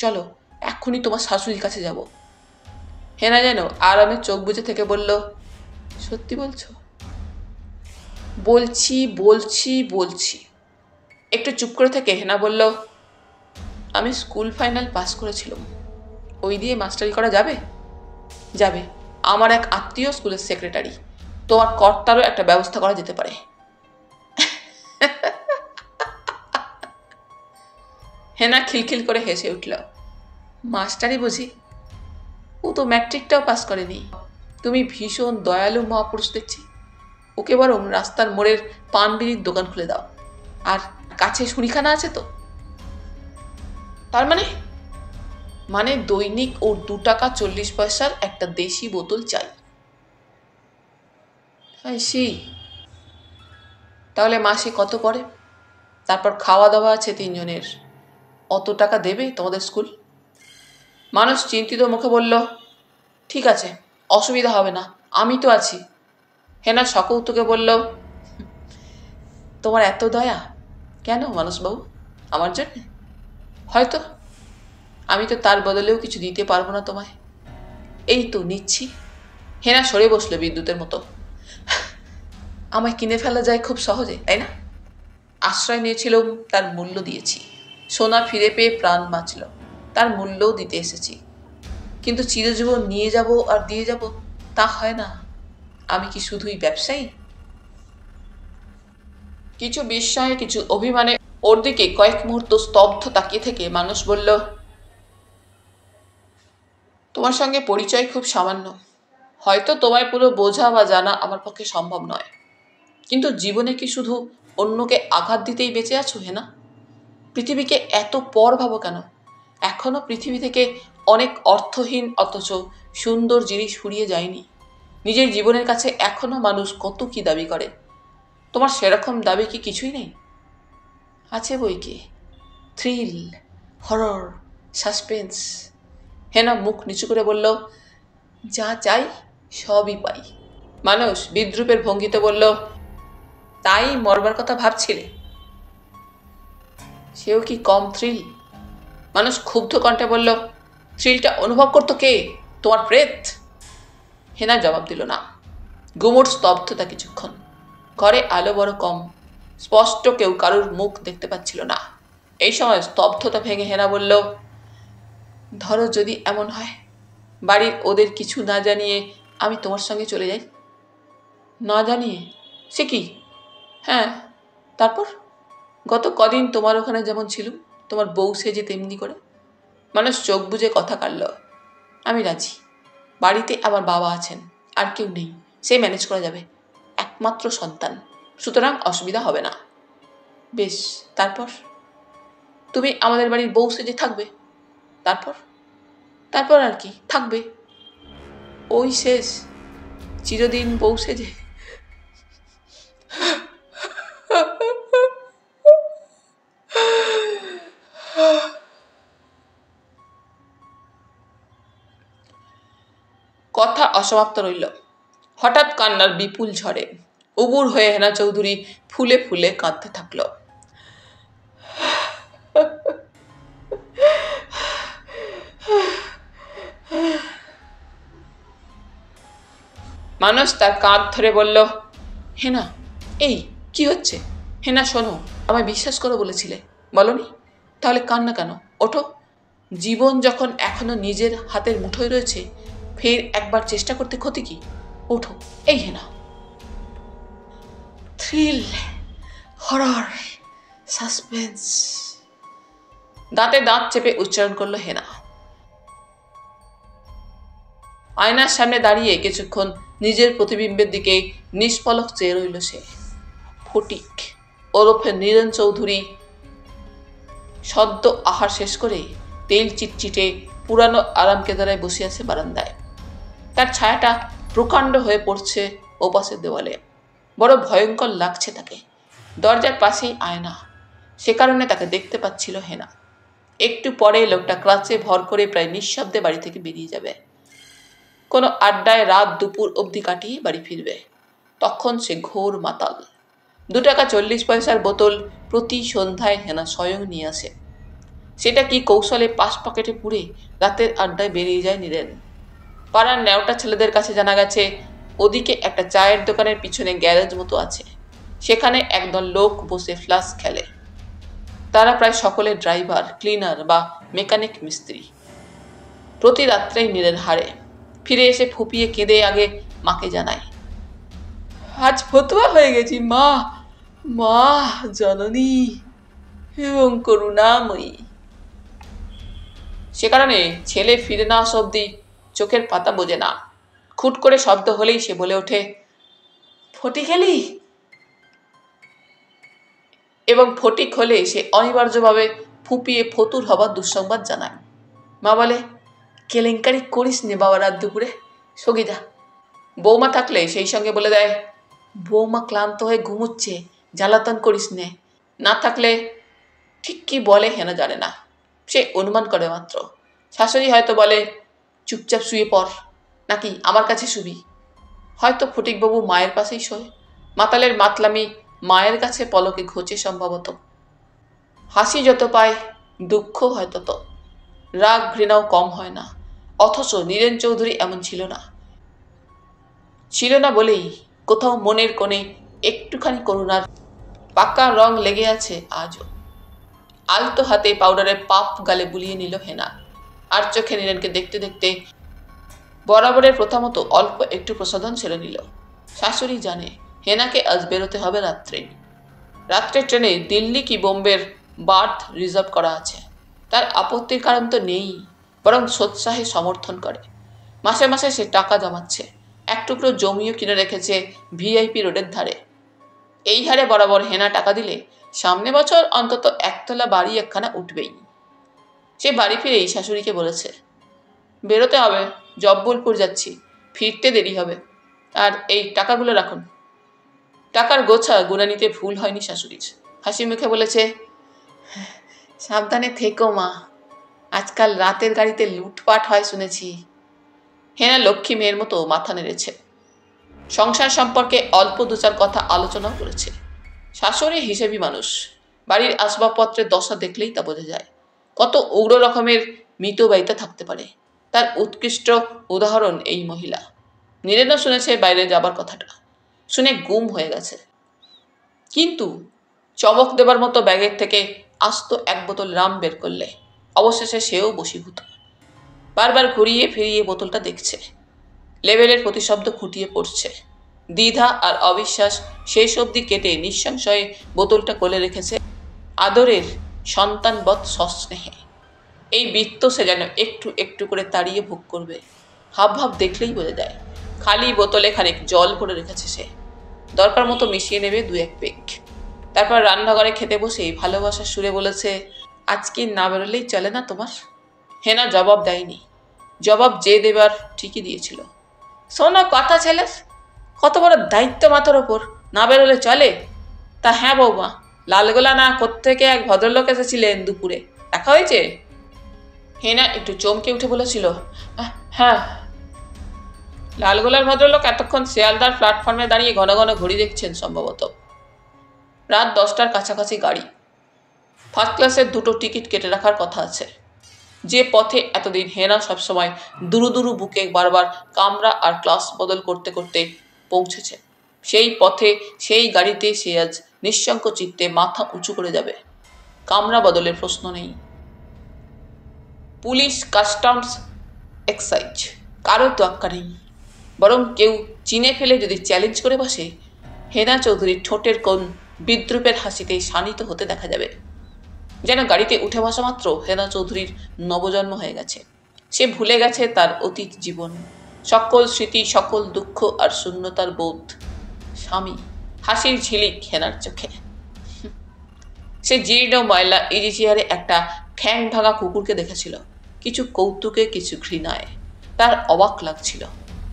চলো, এক্ষুনি তোমার শাশুড়ির কাছে যাব। হেনা যেন আরামে চোখ বুজে থেকে বলল, সত্যি বলছো? বলছি বলছি বলছি। একটু চুপ করে থেকে হেনা বলল, আমি স্কুল ফাইনাল পাস করেছিলাম। ওই দিয়ে মাস্টারি করা যাবে? যাবে। আমার এক আত্মীয় স্কুলের সেক্রেটারি, তোমার কর্তারও একটা ব্যবস্থা করা যেতে পারে। হেনা খিলখিল করে হেসে উঠল। মাস্টারি বুঝি? ও তো ম্যাট্রিকটাও পাস করেনি। তুমি ভীষণ দয়ালু মহাপুরুষ দেখছি। ওকে বরং রাস্তার মোড়ের পান বিড়ির দোকান খুলে দাও। আর কাছে ছুরিখানা আছে তো? তার মানে দৈনিক ওর 2 টাকা 40 পয়সার একটা দেশি বোতল চাই। তাহলে মাসে কত পড়ে? তারপর খাওয়া দাওয়া আছে 3 জনের। অত টাকা দেবে তোমাদের স্কুল? মানুষ চিন্তিত মুখে বলল, ঠিক আছে, অসুবিধা হবে না, আমি তো আছি। হেনা সকৌতুকে বলল, তোমার এত দয়া কেন মানুষবাবু আমার জন্যে? হয়তো। আমি তো তার বদলেও কিছু দিতে পারবো না তোমায়। এই তো নিচ্ছি। হেনা সরে বসলো বিদ্যুতের মতো। আমায় কিনে ফেলা যায় খুব সহজে, তাই না? আশ্রয় নিয়েছিলাম, তার মূল্য দিয়েছি। সোনা ফিরে পেয়ে প্রাণ বাঁচল, তার মূল্যও দিতে এসেছি। কিন্তু চিরজীবন নিয়ে যাব আর দিয়ে যাব, তা হয় না। আমি কি শুধুই ব্যবসায়ী? কিছু বিস্ময়ে কিছু অভিমানে ওর দিকে কয়েক মুহূর্ত স্তব্ধ তাকিয়ে থেকে মানুষ বলল, তোমার সঙ্গে পরিচয় খুব সামান্য। হয়তো তোমায় পুরো বোঝা বা জানা আমার পক্ষে সম্ভব নয়। কিন্তু জীবনে কি শুধু অন্যকে আঘাত দিতেই বেঁচে আছো হেনা? পৃথিবীকে এত পর ভাবো কেন? এখনো পৃথিবী থেকে অনেক অর্থহীন অথচ সুন্দর জিনিস ফুরিয়ে যায়নি। নিজের জীবনের কাছে এখনো মানুষ কত কি দাবি করে। তোমার সেরকম দাবি কি কিছুই নেই? আছে বই কি, থ্রিল, হরর, সাসপেন্স। হেনা মুখ নিচু করে বলল, যা চাই সবই পাই। মানুষ বিদ্রুপের ভঙ্গিতে বলল, তাই মরবার কথা ভাবছিলে? সেও কি কম থ্রিল? মানুষ ক্ষুব্ধ কণ্ঠে বলল, থ্রিলটা অনুভব করতো কে? তোমার প্রেত? হেনা জবাব দিল না। গুমোট স্তব্ধতা কিছুক্ষণ। ঘরে আলো বড় কম, স্পষ্ট কেউ কারুর মুখ দেখতে পাচ্ছিল না। এই সময় স্তব্ধতা ভেঙে হেনা বলল, ধরো যদি এমন হয়, বাড়ির ওদের কিছু না জানিয়ে আমি তোমার সঙ্গে চলে যাই। না জানিয়ে? সে কি? হ্যাঁ, তারপর? গত কদিন তোমার ওখানে যেমন ছিল, তোমার বউ সেজে তেমনি করে। মানুষ চোখ বুজে কথা কাটল। আমি রাজি। বাড়িতে আমার বাবা আছেন, আর কেউ নেই, সে ম্যানেজ করা যাবে। একমাত্র সন্তান, সুতরাং অসুবিধা হবে না। বেশ, তারপর? তুমি আমাদের বাড়ির বউ সেজে থাকবে। তারপর? তারপর আর কি থাকবে? ওই শেষ, চিরদিন বউ সেজে। কথা অসমাপ্ত রইল। হঠাৎ কান্নার বিপুল ঝড়ে উবুর হয়ে হেনা চৌধুরী ফুলে ফুলে কাঁদতে থাকল। মানুষ তার কাঁধ ধরে বলল, হেনা, এই কি হচ্ছে? হেনা শোনো, আমায় বিশ্বাস করো বলেছিলে, বলনি? তাহলে কান্না কেন? ওঠো। জীবন যখন এখনো নিজের হাতের মুঠোয় রয়েছে, ফের একবার চেষ্টা করতে ক্ষতি কি? ওঠো। এই হেনা। Thrill, horror, suspense. দাঁতে দাঁত চেপে উচ্চারণ করলো হেনা। আয়নার সামনে দাঁড়িয়ে কিছুক্ষণ নিজের প্রতিবিম্বের দিকে নিষ্পলক চেয়ে রইল সে। ফটিক ওরফে নীরেন চৌধুরী সদ্য আহার শেষ করে তেল চিটচিটে পুরানো আরাম কেদারায় বসে আছে বারান্দায়। তার ছায়াটা প্রকাণ্ড হয়ে পড়ছে ওপাশের দেওয়ালে। বড় ভয়ঙ্কর লাগছে তাকে। দরজার পাশেই আয়না, সে কারণে তাকে দেখতে পাচ্ছিল হেনা। একটু পরে লোকটা ক্রাচে ভর করে প্রায় নিঃশব্দে বাড়ি থেকে বেরিয়ে যাবে। কোনো আড্ডায় রাত দুপুর অবধি কাটিয়ে বাড়ি ফিরবে। তখন সে ঘোর মাতাল। 2 টাকা 40 পয়সার বোতল প্রতি সন্ধ্যায় হেনা স্বয়ং নিয়ে আসে। সেটা কি কৌশলে পাশ পকেটে পুরে রাতের আড্ডায় বেরিয়ে যায় নীরেন। পাড়ার ন্যাওটা ছেলেদের কাছে জানা গেছে ওদিকে একটা চায়ের দোকানের পিছনে গ্যারেজ মতো আছে, সেখানে একদল লোক বসে ফ্লাস খেলে। তারা প্রায় সকলে ড্রাইভার, ক্লিনার বা মেকানিক মিস্ত্রি। প্রতি রাত্রেই নীরেন হারে। ফিরে এসে ফুপিয়ে কেঁদে আগে মাকে জানায়, আজ ফতুয়া হয়ে গেছি মা, মা জননী এবং করুণাময়ী। সে কারণে ছেলে ফিরে না আসা অব্দি চোখের পাতা বোঝে না। খুট করে শব্দ হলেই সে বলে ওঠে, ফটিক এলি? এবং ফটিক হলে সে অনিবার্যভাবে ফুপিয়ে ফতুর হবার দুঃসংবাদ জানায়। মা বলে, কেলেঙ্কারি করিস নে বাবা রাত দুপুরে, সগিদা। বৌমা থাকলে সেই সঙ্গে বলে দেয়, বৌমা ক্লান্ত হয়ে ঘুমুচ্ছে, জ্বালাতন করিস নে। না থাকলে ঠিক কি বলে হেনা জানে না, সে অনুমান করে মাত্র। শাশুড়ি হয়তো বলে, চুপচাপ শুয়ে পড়, নাকি আমার কাছে শুবি। হয়তো ফটিকবাবু মায়ের পাশেই শোয়। মাতালের মাতলামি মায়ের কাছে পলকে ঘোচে সম্ভবত। হাসি যত পায় দুঃখ হয় তত। রাগ ঘৃণাও কম হয় না। অথচ নীরেন চৌধুরী এমন ছিল না। ছিল না বলেই কোথাও মনের কোণে একটুখানি করুণার পাকা রং লেগে আছে আজও। আলতো হাতে পাউডারের পাপ গালে বুলিয়ে নিল হেনা। আর চোখে নীরেনকে দেখতে দেখতে বরাবরের প্রথমত অল্প একটু প্রসাধন ছেড়ে নিল। শাশুড়ি জানে হেনাকে আজ বেরোতে হবে রাত্রে। রাত্রের ট্রেনে দিল্লি কি বোম্বের বার্থ রিজার্ভ করা আছে। তার আপত্তির কারণ তো নেই, বরং সোৎসাহে সমর্থন করে। মাসে মাসে সে টাকা জমাচ্ছে। এক টুকরো জমিও কিনে রেখেছে ভিআইপি রোডের ধারে। এই হারে বরাবর হেনা টাকা দিলে সামনে বছর অন্তত একতলা বাড়ি একখানা উঠবেই। সে বাড়ি ফিরেই শাশুড়িকে বলেছে, বেরোতে হবে, জব্বলপুর যাচ্ছি, ফিরতে দেরি হবে, আর এই টাকাগুলো রাখুন। টাকার গোছা গুনে নিতে ভুল হয়নি শাশুড়ির। হাসি মুখে বলেছে, সাবধানে থেকো মা, আজকাল রাতের গাড়িতে লুটপাট হয় শুনেছি। হেনা লক্ষ্মী মেয়ের মতো মাথা নেড়েছে। সংসার সম্পর্কে অল্প 2-4 কথা আলোচনাও করেছে। শাশুড়ি হিসেবি মানুষ, বাড়ির আসবাবপত্রের দশা দেখলেই তা বোঝা যায় কত উগ্র রকমের মিতব্যয়িতা থাকতে পারে। তার উৎকৃষ্ট উদাহরণ এই মহিলা। নীরেনও শুনেছে বাইরে যাবার কথাটা, শুনে গুম হয়ে গেছে। কিন্তু চমক দেবার মতো ব্যাগের থেকে আস্ত 1 বোতল রাম বের করলে অবশেষে সেও বশীভূত। বারবার ঘুরিয়ে ফিরিয়ে বোতলটা দেখছে। লেভেলের প্রতিশব্দ খুঁটিয়ে পড়ছে। দ্বিধা আর অবিশ্বাস শেষ অবধি কেটে নিঃসংশয়ে বোতলটা কোলে রেখেছে আদরের সন্তানবৎ সস্নেহে। এই বৃত্ত সে যেন একটু একটু করে তাড়িয়ে ভোগ করবে। হাবভাব দেখলেই বোঝা যায়। খালি বোতলে খানিক জল ভরে রেখেছে সে। দরকার মতো মিশিয়ে নেবে 2-1 পেগ। তারপর রান্নাঘরে খেতে বসেই ভালোবাসার সুরে বলেছে, আজকে না বেরোলেই চলে না তোমার? হেনা জবাব দেয়নি। জবাব যে দেবার ঠিকই দিয়েছিল। শোনো কথা ছেলের, কত বড় দায়িত্ব মাথার ওপর, না বেরোলে চলে? তা হ্যাঁ বৌমা, লালগোলা না কোত্থেকে এক ভদ্রলোক এসেছিলেন দুপুরে, দেখা হয়েছে? হেনা একটু চমকে উঠে বলেছিল, হ্যাঁ। লালগোলার ভদ্রলোক এতক্ষণ শিয়ালদার প্ল্যাটফর্মে দাঁড়িয়ে ঘন ঘন ঘড়ি দেখছেন সম্ভবত। রাত 10টার কাছাকাছি গাড়ি। ফার্স্ট ক্লাসের 2টো টিকিট কেটে রাখার কথা আছে। যে পথে এতদিন হেনা সবসময় দুরু দুরু বুকে বারবার কামরা আর ক্লাস বদল করতে করতে পৌঁছেছে, সেই পথে সেই গাড়িতে সে আজ নিঃশঙ্ক চিত্তে মাথা উঁচু করে যাবে। কামরা বদলের প্রশ্ন নেই। পুলিশ, কাস্টমস, এক্সাইজ কারো তোয়াক্কা নেই। বরং কেউ চিনে ফেলে যদি চ্যালেঞ্জ করে বসে, হেনা চৌধুরীর ঠোঁটের কোণ বিদ্রুপের হাসিতে শানিত হতে দেখা যাবে। যেন গাড়িতে উঠে বসা মাত্র হেনা চৌধুরীর নবজন্ম হয়ে গেছে। সে ভুলে গেছে তার অতীত জীবন, সকল স্মৃতি, সকল দুঃখ আর শূন্যতার বোধ। স্বামী, হাসির ঝিলিক হেনার চোখে। সে জীর্ণ ময়লা ইজি চেয়ারে একটা ঠ্যাং ভাঙা কুকুরকে দেখেছিল, কিছু কৌতুকে, কিছু ঘৃণায়। তার অবাক লাগছিল,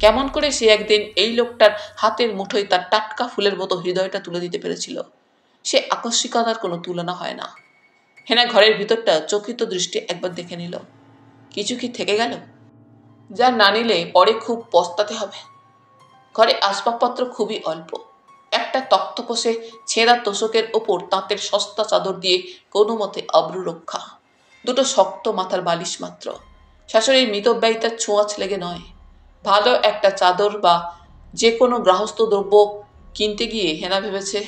কেমন করে সে একদিন এই লোকটার হাতের মুঠোয় তার টাটকা ফুলের মতো হৃদয়টা তুলে দিতে পেরেছিল। সে আকস্মিকতার কোনো তুলনা হয় না। হেনা ঘরের ভিতরটা চকিত দৃষ্টি একবার দেখে নিল। কিছু কি থেকে গেল, যা না নিলে পরে খুব পস্তাতে হবে। ঘরে আসবাবপত্র খুবই অল্প। একটা তক্তপোষে ছেঁড়া তোষকের ওপর তাঁতের সস্তা চাদর দিয়ে কোনো মতে আবরু রক্ষা, দুটো শক্ত মাথার বালিশ মাত্র। শাশুড়ির মিতব্যয়িতার ছোঁয়াচ লেগে নয়। ভালো একটা চাদর বা যে কোনো গৃহস্থ দ্রব্য কিনতে গিয়ে হেনা ভেবেছে,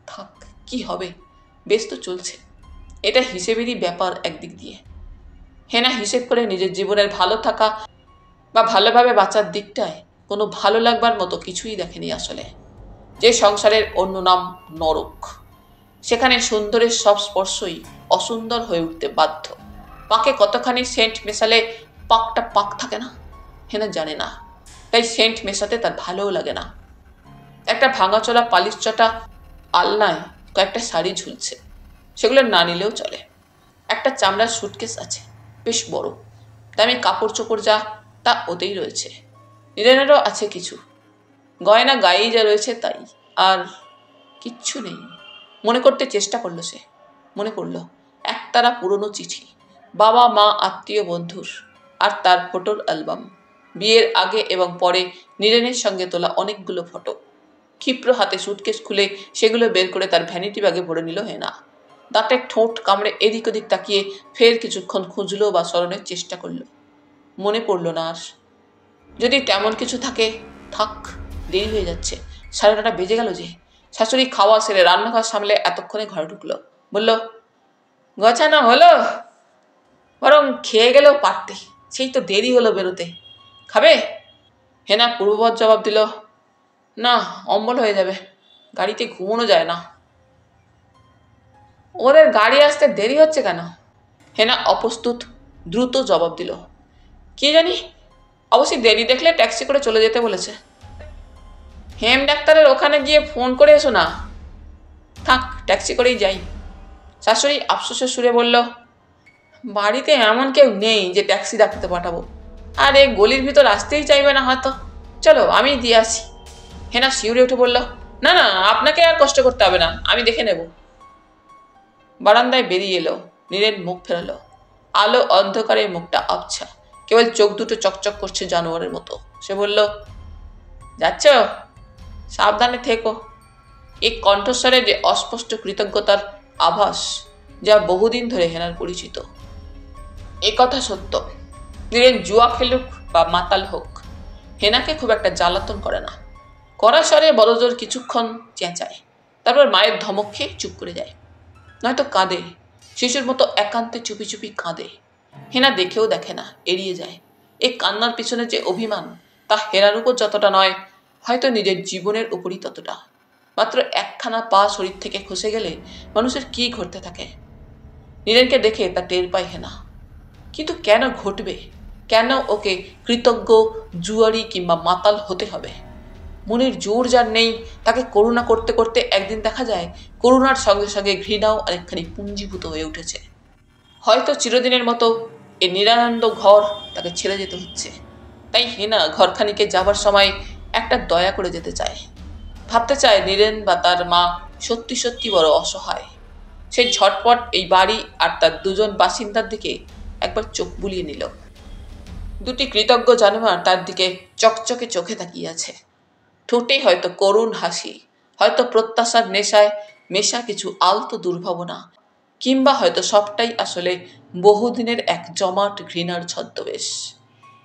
থাক, কি হবে, বেশ তো চলছে। এটা হিসেবেরই ব্যাপার একদিক দিয়ে। হেনা হিসেব করে নিজের জীবনের ভালো থাকা বা ভালোভাবে বাঁচার দিকটায় কোনো ভালো লাগবার মতো কিছুই দেখেনি আসলে। যে সংসারের অন্য নাম নরক, সেখানে সুন্দরের সব স্পর্শই অসুন্দর হয়ে উঠতে বাধ্য। পাকে কতখানি সেন্ট মেশালে পাকটা পাক থাকে না, হেনা জানে না। তাই সেন্ট মেশাতে তার ভালোও লাগে না। একটা ভাঙাচোলা পালিশ চটা আলনায় কয়েকটা শাড়ি ঝুলছে, সেগুলো না নিলেও চলে। একটা চামড়ার সুটকেস আছে, বেশ বড়, দামি কাপড় চোপড় যা তা ওতেই রয়েছে। নীরেনেরও আছে কিছু গয়না, গায়েই যা রয়েছে তাই, আর কিচ্ছু নেই। মনে করতে চেষ্টা করলো সে, মনে পড়ল একতারা পুরনো চিঠি, বাবা মা আত্মীয় বন্ধুর, আর তার ফটোর অ্যালবাম। বিয়ের আগে এবং পরে নীরেনের সঙ্গে তোলা অনেকগুলো ফটো। ক্ষিপ্র হাতে সুটকেস খুলে সেগুলো বের করে তার ভ্যানিটি ব্যাগে ভরে নিল হেনা। দাঁতের ঠোঁট কামড়ে এদিক ওদিক তাকিয়ে ফের কিছুক্ষণ খুঁজল বা স্মরণের চেষ্টা করল। মনে পড়ল না আর। যদি তেমন কিছু থাকে, থাক, দেরি হয়ে যাচ্ছে। 9:30 বেজে গেল যে। শাশুড়ি খাওয়া সেরে রান্নাঘর সামলে এতক্ষণে ঘরে ঢুকলো। বলল, গোছানো হলো? বরং খেয়ে গেলেও পারতে, সেই তো দেরি হলো বেরোতে। খাবে? হেনা পূর্ববৎ জবাব দিল, না, অম্বল হয়ে যাবে, গাড়িতে ঘুমোনো যায় না। ওদের গাড়ি আসতে দেরি হচ্ছে কেন? হেনা অপ্রস্তুত দ্রুত জবাব দিল, কি জানি, অবশ্যই দেরি দেখলে ট্যাক্সি করে চলে যেতে বলেছে। হেম ডাক্তারের ওখানে গিয়ে ফোন করে এসো না। থাক, ট্যাক্সি করেই যাই। শাশুড়ি আফসোসের সুরে বলল, বাড়িতে এমন কেউ নেই যে ট্যাক্সি ডাকতে পাঠাবো, আর এই গলির ভিতর আসতেই চাইবে না হয়তো। চলো, আমি দিয়ে আসি। হেনা শিউরে উঠে বলল, না না, আপনাকে আর কষ্ট করতে হবে না, আমি দেখে নেব। বারান্দায় বেরিয়ে এলো। নীরেন মুখ ফেরালো। আলো অন্ধকারে মুখটা আবছা, কেবল চোখ দুটো চকচক করছে জানোয়ারের মতো। সে বলল, যাচ্ছ? সাবধানে থেকো। এই কণ্ঠস্বরে যে অস্পষ্ট কৃতজ্ঞতার আভাস, যা বহুদিন ধরে হেনার পরিচিত। এ কথা সত্য, নীরেন জুয়া খেলুক বা মাতাল হোক, হেনাকে খুব একটা জ্বালাতন করে না। কড়া স্বরে বড়জোর কিছুক্ষণ চেঁচায়, তারপর মায়ের ধমক খেয়ে চুপ করে যায়, নয়তো কাঁদে, শিশুর মতো একান্তে চুপি চুপি কাঁদে। হেনা দেখেও দেখে না, এড়িয়ে যায়। এই কান্নার পিছনে যে অভিমান, তা হেনার উপর যতটা নয়, হয়তো নিজের জীবনের উপরই ততটা। মাত্র একখানা পা শরীর থেকে খসে গেলে মানুষের কি ঘটতে থাকে, নীরেনকে দেখে তা টের পায় হেনা। কিন্তু কেন ঘটবে? কেন ওকে কৃতজ্ঞ, জুয়ারি কিংবা মাতাল হতে হবে? মনের জোর যার নেই, তাকে করুণা করতে করতে একদিন দেখা যায় করুণার সঙ্গে সঙ্গে ঘৃণাও অনেকখানি পুঞ্জীভূত হয়ে উঠেছে। হয়তো চিরদিনের মতো এই নিরানন্দ ঘর তাকে ছেড়ে যেতে হচ্ছে। তাই হেনা ঘরখানিকে যাবার সময় একটা দয়া করে যেতে চায়। ভাবতে চায় নীরেন বা তার মা সত্যি সত্যি বড় অসহায়। সে ঝটপট এই বাড়ি আর তার দুজন বাসিন্দার দিকে একবার চোখ বুলিয়ে নিল। দুটি কৃতজ্ঞ জানোয়ার তার দিকে চকচকে চোখে তাকিয়ে আছে। ঠোঁটে হয়তো করুণ হাসি, হয়তো প্রত্যাশার নেশায় মেশা কিছু আলতো দুর্ভাবনা, কিংবা হয়তো সবটাই আসলে বহুদিনের এক জমাট ঘৃণার ছদ্মবেশ।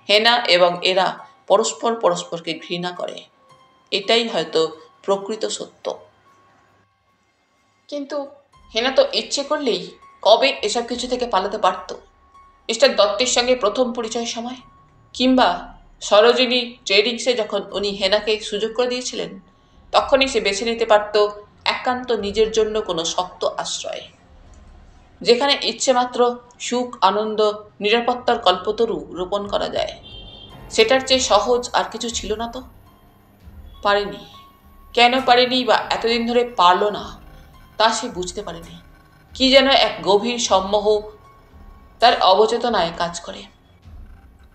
হেনা এবং এরা পরস্পর পরস্পরকে ঘৃণা করে, এটাই হয়তো প্রকৃত সত্য। কিন্তু হেনা তো ইচ্ছে করলেই কবে এসব কিছু থেকে পালাতে পারত। মিস্টার দত্তের সঙ্গে প্রথম পরিচয়ের সময়, কিংবা সরোজিনী ট্রেডিংসে যখন উনি হেনাকে সুযোগ করে দিয়েছিলেন, তখনই সে বেছে নিতে পারত একান্ত নিজের জন্য কোনো শক্ত আশ্রয়, যেখানে ইচ্ছে মাত্র সুখ, আনন্দ, নিরাপত্তার কল্পতরু রোপণ করা যায়। সেটার চেয়ে সহজ আর কিছু ছিল না তো। পারেনি, কেন পারেনি বা এতদিন ধরে পারল না তা সে বুঝতে পারেনি। কি যেন এক গভীর সম্মোহ তার অবচেতনায় কাজ করে।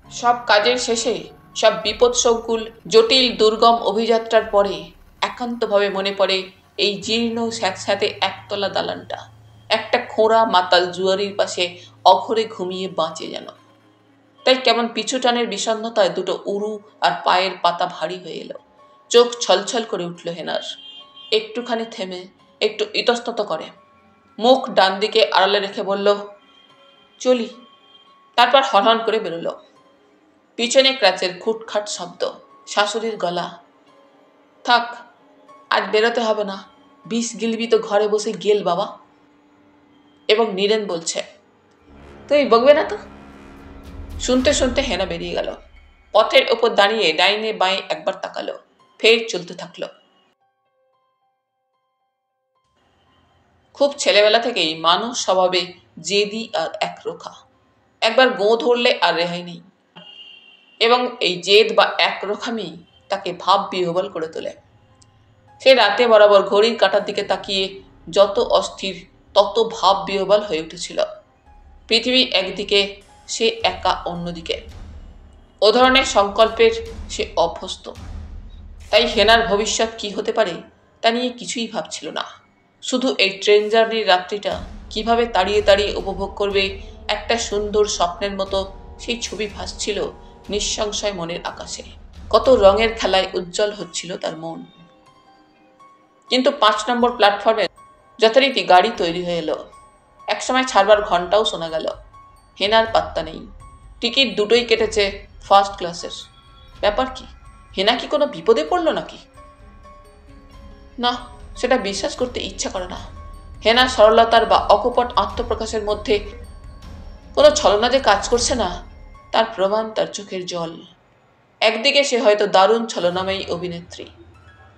সব কাজের শেষে, সব বিপদসংকুল জটিল দুর্গম অভিযাত্রার পরে একান্তভাবে মনে পড়ে এই জীর্ণ স্যাঁতস্যাঁতে একতলা দালানটা, একটা খোঁড়া মাতাল জুয়ারির পাশে অঘরে ঘুমিয়ে বাঁচে যেন। তাই কেমন পিছুটানের বিষণ্ণতায় দুটো উরু আর পায়ের পাতা ভারী হয়ে এলো। চোখ ছলছল করে উঠল হেনার। একটুখানি থেমে একটু ইতস্তত করে মুখ ডান দিকে আড়ালে রেখে বলল, চলি। তারপর হনহন করে বেরোলো। পিছনে ক্র্যাচের খুটখাট শব্দ, শাশুড়ির গলা, থাক আজ বেরোতে হবে না, বিষ গিলবি তো ঘরে বসে গেল বাবা। এবং নীরেন বলছে, তুই বকবে না তো। শুনতে শুনতে হেনা বেরিয়ে গেল। পথের ওপর দাঁড়িয়ে ডাইনে বাঁয়ে একবার তাকালো, ফের চলতে থাকলো। খুব ছেলেবেলা থেকেই মানুষ স্বভাবে জেদি আর একরোখা। একবার গো ধরলে আর রেহাই নেই। এবং এই জেদ বা একরোখামি তাকে ভাব বিহ্বল করে তোলে। সে রাতে বরাবর ঘড়ির কাঁটার দিকে তাকিয়ে যত অস্থির তত ভাব বিহ্বল হয়ে উঠেছিল। পৃথিবী একদিকে, সে একা অন্যদিকে। ও ধরনের সংকল্পের সে অভ্যস্ত। তাই হেনার ভবিষ্যৎ কি হতে পারে তা নিয়ে কিছুই ভাবছিল না। শুধু এই ট্রেন জার্নির রাত্রিটা কিভাবে তাড়িয়ে তাড়িয়ে উপভোগ করবে একটা সুন্দর স্বপ্নের মতো সেই ছবি ভাসছিল নিঃসংশয় মনের আকাশে। কত রঙের খেলায় উজ্জ্বল হচ্ছিল তার মন। কিন্তু 5 নম্বর প্ল্যাটফর্মে যথারীতি গাড়ি তৈরি হয়ে এলো। একসময় ছাড়বার ঘন্টাও শোনা গেল। হেনার পাত্তা নেই। টিকিট দুটোই কেটেছে ফার্স্ট ক্লাসের। ব্যাপার কি? হেনা কি কোনো বিপদে পড়ল নাকি? না, সেটা বিশ্বাস করতে ইচ্ছা করে না। হেনা সরলতার বা অকপট আত্মপ্রকাশের মধ্যে কোনো ছলনা যে কাজ করছে না তার প্রমাণ তার চোখের জল। একদিকে সে হয়তো দারুণ ছলনাময়ী অভিনেত্রী,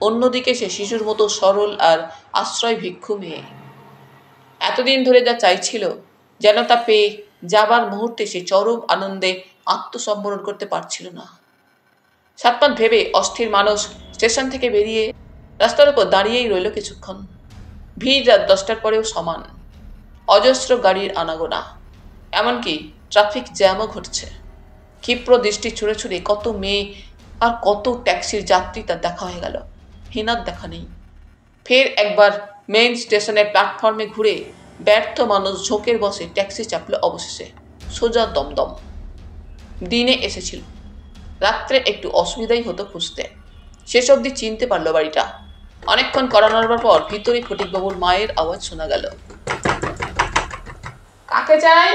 অন্যদিকে সে শিশুর মতো সরল আর আশ্রয় ভিক্ষু মেয়ে। এতদিন ধরে যা চাইছিল যেন তা পেয়ে যাবার মুহূর্তে সে চরম আনন্দে আত্মসম্বরণ করতে পারছিল না। সাতপাত ভেবে অস্থির মানুষ স্টেশন থেকে বেরিয়ে রাস্তার উপর দাঁড়িয়েই রইল কিছুক্ষণ। ভিড় রাত 10টার পরেও সমান। অজস্র গাড়ির আনাগোনা, এমনকি ট্রাফিক জ্যামও ঘটছে। ক্ষিপ্র দৃষ্টি ছুঁড়ে ছুঁড়ে কত মেয়ে আর কত ট্যাক্সির যাত্রী তার দেখা হয়ে গেল। হেনার দেখা নেই। ফের একবার মেইন স্টেশনের প্ল্যাটফর্মে ঘুরে ব্যর্থ মানুষ ঝোঁকের বসে ট্যাক্সি চাপল অবশেষে, সোজা দমদম। দিনে এসেছিল, রাত্রে একটু অসুবিধাই হতো খুঁজতে। শেষ অবধি চিনতে পারলো বাড়িটা। অনেকক্ষণ করানোর পর ভিতরে ফটিকবাবুর মায়ের আওয়াজ শোনা গেল। কাকে চাই?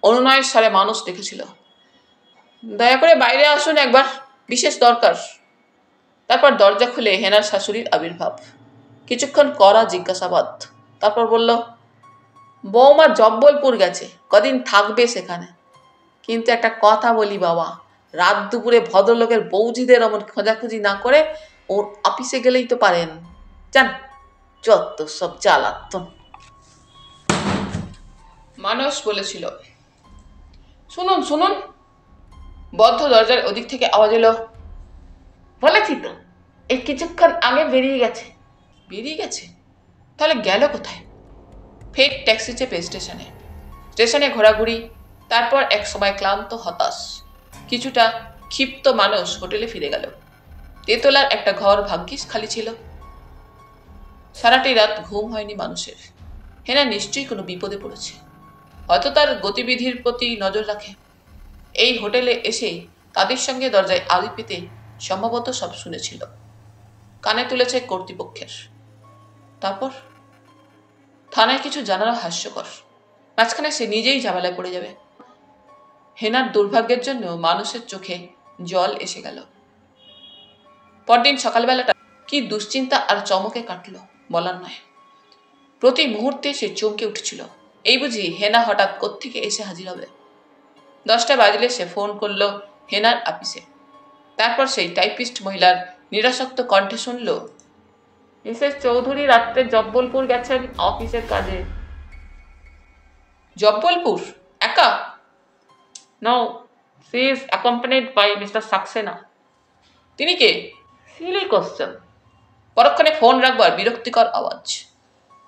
অনুনয়ের সারে মানুষ দেখেছিল। দয়া করে বাইরে আসুন একবার, বিশেষ দরকার। তারপর দরজা খুলে হেনার শাশুড়ির আবির্ভাব। কিছুক্ষণ কড়া জিজ্ঞাসাবাদ, তারপর বলল, বৌমা জব্বলপুর গেছে, কদিন থাকবে সেখানে। কিন্তু একটা কথা বলি বাবা, রাত দুপুরে ভদ্রলোকের বৌজিদের অমন খোঁজাখুঁজি না করে ওর অফিসে গেলেই তো পারেন। জান, যত সব জ্বালাতন। মানুষ বলেছিল। শুনুন শুনুন। বদ্ধ দরজার ওদিক থেকে আওয়াজ এলো, বলেছি তো এই কিছুক্ষণ আগে বেরিয়ে গেছে। বেরিয়ে গেছে? তাহলে গেল কোথায়? ফের ট্যাক্সি চেপে স্টেশনে ঘোরাঘুরি, তারপর এক সময় ক্লান্ত হতাশ কিছুটা ক্ষিপ্ত মানুষ হোটেলে ফিরে গেল। তেতলার একটা ঘর ভাগ্যিস খালি ছিল। সারাটি রাত ঘুম হয়নি মানুষের। হেনা নিশ্চয়ই কোনো বিপদে পড়েছে, হয়তো তার গতিবিধির প্রতি নজর রাখে। এই হোটেলে এসেই তাদের সঙ্গে দরজায় আড়ি পেতে সম্ভবত সব শুনেছিল, কানে তুলেছে কর্তৃপক্ষের। তারপর থানায় কিছু জানানো হাস্যকর, মাঝখানে সে নিজেই ঝামেলায় পড়ে যাবে। হেনার দুর্ভাগ্যের জন্য মানুষের চোখে জল এসে গেল। পরদিন সকালবেলাটা কি দুশ্চিন্তা আর চমকে কাটল বলার নয়। প্রতি মুহূর্তে সে চমকে উঠছিল, এই বুঝি হেনা হঠাৎ কোত্থেকে এসে হাজির হবে। 10টা বাজলে সে ফোন করলো হেনার অফিসে। তারপর সেই টাইপিস্ট মহিলার নিরাসক্ত কণ্ঠে শুনল, মিসেস চৌধুরী রাত্রে জব্বলপুর গেছেন অফিসের কাজে। জব্বলপুর একা? No, she is accompanied by mister Saxena. তিনি কে? Silly question. পরক্ষণে ফোন রাখবার বিরক্তিকর আওয়াজ।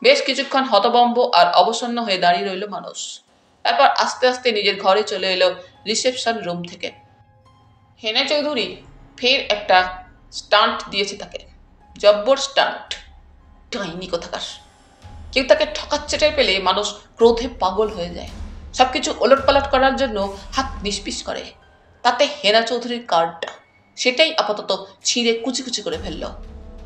বেশ কিছুক্ষণ হতবম্ব আর অবসন্ন হয়ে দাঁড়িয়ে রইল মানুষ। তারপর আস্তে আস্তে নিজের ঘরে চলে এলো রিসেপশন রুম থেকে। হেনা চৌধুরী ফের একটা স্টান্ট দিয়েছে তাকে, জব্বর স্টান্ট। ডাইনি কোথাকার। কেউ তাকে ঠকাচ্ছে টের পেলে মানুষ ক্রোধে পাগল হয়ে যায়, সবকিছু ওলটপালট করার জন্য হাত নিষ্পিস করে। তাতে হেনা চৌধুরীর কার্ডটা, সেটাই আপাতত ছিঁড়ে কুচি কুচি করে ফেললো,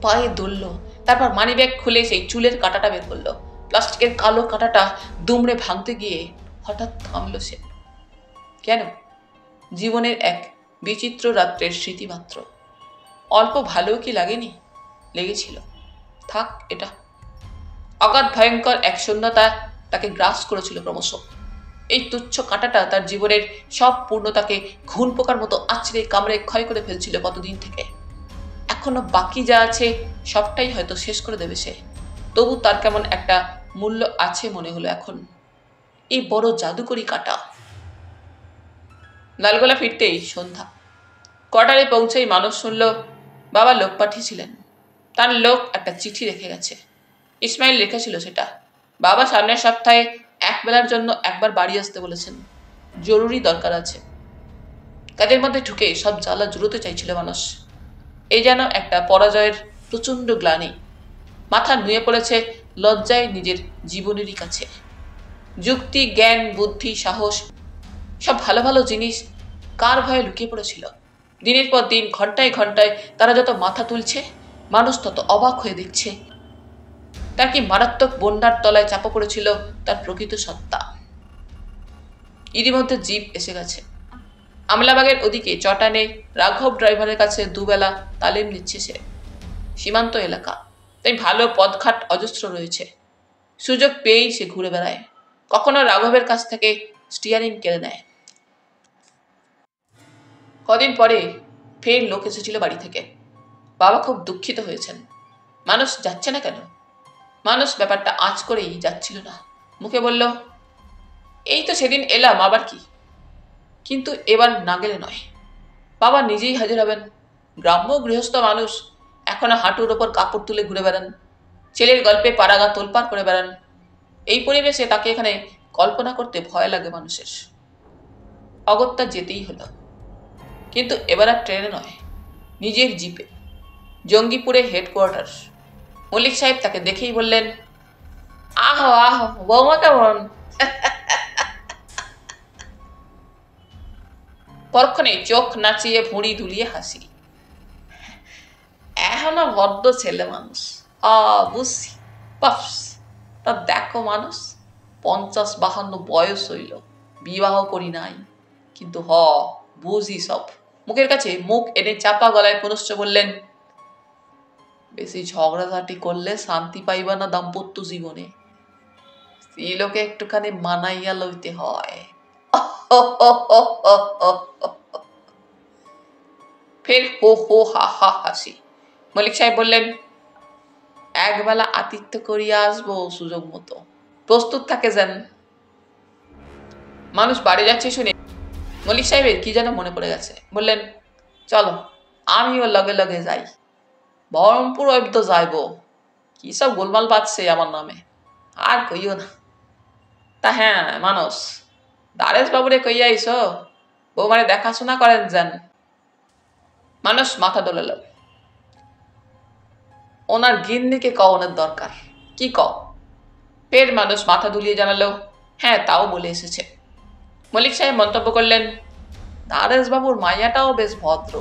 পায়ে দলল। তারপর মানিব্যাগ খুলে সেই চুলের কাঁটাটা বের করলো। প্লাস্টিকের কালো কাঁটাটা দুমড়ে ভাঙতে গিয়ে হঠাৎ থামলো সে। কেন? জীবনের এক বিচিত্র রাত্রের স্মৃতি মাত্র। অল্প ভালো কি লাগেনি? লেগেছিল। থাক এটা। অগাধ ভয়ঙ্কর এক শূন্যতা তাকে গ্রাস করেছিল ক্রমশ। এই তুচ্ছ কাঁটাটা তার জীবনের সব পূর্ণতাকে ঘুণ পোকার মতো আছড়ে কামড়ে ক্ষয় করে ফেলছিল কতদিন থেকে। এখনো বাকি যা আছে সবটাই হয়তো শেষ করে দেবে সে, তবু তার কেমন একটা মূল্য আছে মনে হলো এখন। এই বড় জাদুকরি কাঁটা। লালগোলা ফিরতেই সন্ধ্যা। কোয়ার্টারে পৌঁছেই মানুষ শুনল বাবা লোক পাঠিয়েছিলেন। তার লোক একটা চিঠি রেখে গেছে। ইসমাইল রেখেছিল সেটা। বাবা সামনের সপ্তাহে একবেলার জন্য একবার বাড়ি আসতে বলেছেন, জরুরি দরকার আছে। কাজের মধ্যে ঢুকে সব জ্বালা জুড়োতে চাইছিল মানুষ। এই যেন একটা পরাজয়ের প্রচণ্ড গ্লানি। মাথা নুয়ে পড়েছে লজ্জায় নিজের জীবনেরই কাছে। যুক্তি, জ্ঞান, বুদ্ধি, সাহস, সব ভালো ভালো জিনিস কার ভয়ে লুকিয়ে পড়েছিল। দিনের পর দিন, ঘন্টায় ঘন্টায় তারা যত মাথা তুলছে, মানুষ তত অবাক হয়ে দেখছে তার কি মারাত্মক বন্যার তলায় চাপা পড়েছিল তার প্রকৃত সত্তা। ইতিমধ্যে জিপ এসে গেছে। আমলাবাগের ওদিকে চটানে রাঘব ড্রাইভারের কাছে দুবেলা তালিম নিচ্ছে সে। সীমান্ত এলাকা, তাই ভালো পথঘাট অজস্র রয়েছে। সুযোগ পেয়েই সে ঘুরে বেড়ায়, কখনো রাঘবের কাছ থেকে স্টিয়ারিং কেড়ে নেয়। কদিন পরে ফের লোক এসেছিল বাড়ি থেকে। বাবা খুব দুঃখিত হয়েছেন। মানুষ যাচ্ছে না কেন? মানুষ ব্যাপারটা আঁচ করেই যাচ্ছিল না। মুখে বলল, এই তো সেদিন এলাম, আবার কি? কিন্তু এবার না গেলে নয়। বাবা নিজেই হাজির হবেন। গ্রাম্য গৃহস্থ মানুষ, এখনো হাঁটুর ওপর কাপড় তুলে ঘুরে বেড়ান, ছেলের গল্পে পাড়াগা তোলপাড় করে বেড়ান। এই পরিবেশে তাকে এখানে কল্পনা করতে ভয় লাগে মানুষের। অগত্যা যেতেই হলো। কিন্তু এবার আর ট্রেনে নয়, নিজের জিপে। জঙ্গিপুরে হেডকোয়ার্টার। মল্লিক সাহেব তাকে দেখেই বললেন, আহো আহো, বৌমা কেমন? পরক্ষণে চোখ নাচিয়ে ভুঁড়ি দুলিয়ে হাসি। এখনো বড্ড ছেলে মানুষ। বুঝছি। পাফস। তা দেখো মানুষ, 50-52 বয়স হইল, বিবাহ করি নাই, কিন্তু বুঝি সব। মুখের কাছে মুখ এনে চাপা গলায় পুনশ্চ বললেন, বেশি ঝগড়াঝাটি করলে শান্তি পাইবা না দাম্পত্য জীবনে। স্ত্রীলোকে একটুখানি মানাইয়া লইতে হয়। ফের হো হো হা হা হাসি। মল্লিক সাহেব বললেন, একবেলা আতিথ্য করিয়া আসবো সুযোগ মতো, প্রস্তুত থাকে যান। মানুষ বাড়ি যাচ্ছে শুনে মল্লিক সাহেবের কি যেন মনে পড়ে গেছে। বললেন, চলো আমিও লগে লগে যাই। বহরমপুর অব্দ যাইব। কি সব গোলমাল বাজছে আমার নামে, আর কইও না। তা হ্যাঁ মানুষ, দারেশ বাবুরে কইয়া আইস, বৌমারে দেখাশোনা করেন যান। মানুষ মাথা দোলাল। ওনার গিন্নিকে কওনের দরকার। কি কও? ফের মানুষ মাথা দুলিয়ে জানালো, হ্যাঁ তাও বলে এসেছে। মল্লিক সাহেব মন্তব্য করলেন, দারেশ বাবুর মাইয়াটাও বেশ ভদ্র,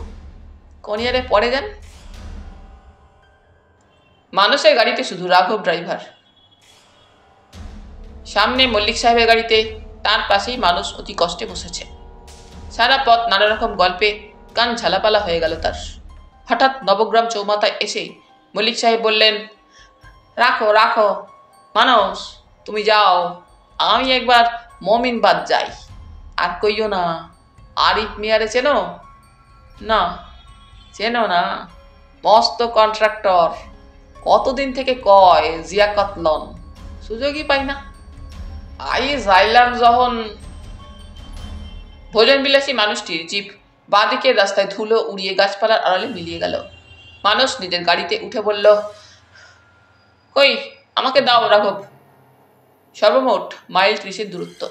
কনিয়ারে পরে যান। মানুষের গাড়িতে শুধু রাঘব ড্রাইভার। সামনে মল্লিক সাহেবের গাড়িতে, তার পাশেই মানুষ অতি কষ্টে বসেছে। সারা পথ নানা রকম গল্পে কান ঝালাপালা হয়ে গেল তার। হঠাৎ নবগ্রাম চৌমাথায় এসে মল্লিক সাহেব বললেন, রাখো রাখো মানুষ, তুমি যাও, আমি একবার মমিনবাদ যাই। আর কইও না, আরিফ মিয়ারে চেনো? না, চেনো না? মস্ত কন্ট্রাক্টর, কতদিন থেকে কয় জিয়াকত লন, সুযোগই পাই না। আই যাইলাম যখন। ভোজন বিলাসী মানুষটির জিপ বাঁদিকের রাস্তায় ধুলো উড়িয়ে গাছপালার আড়ালে মিলিয়ে গেল। মানুষ নিজের গাড়িতে উঠে বলল, কই আমাকে দাও রাঘব। সর্বমোট মাইল 30 দূরত্ব।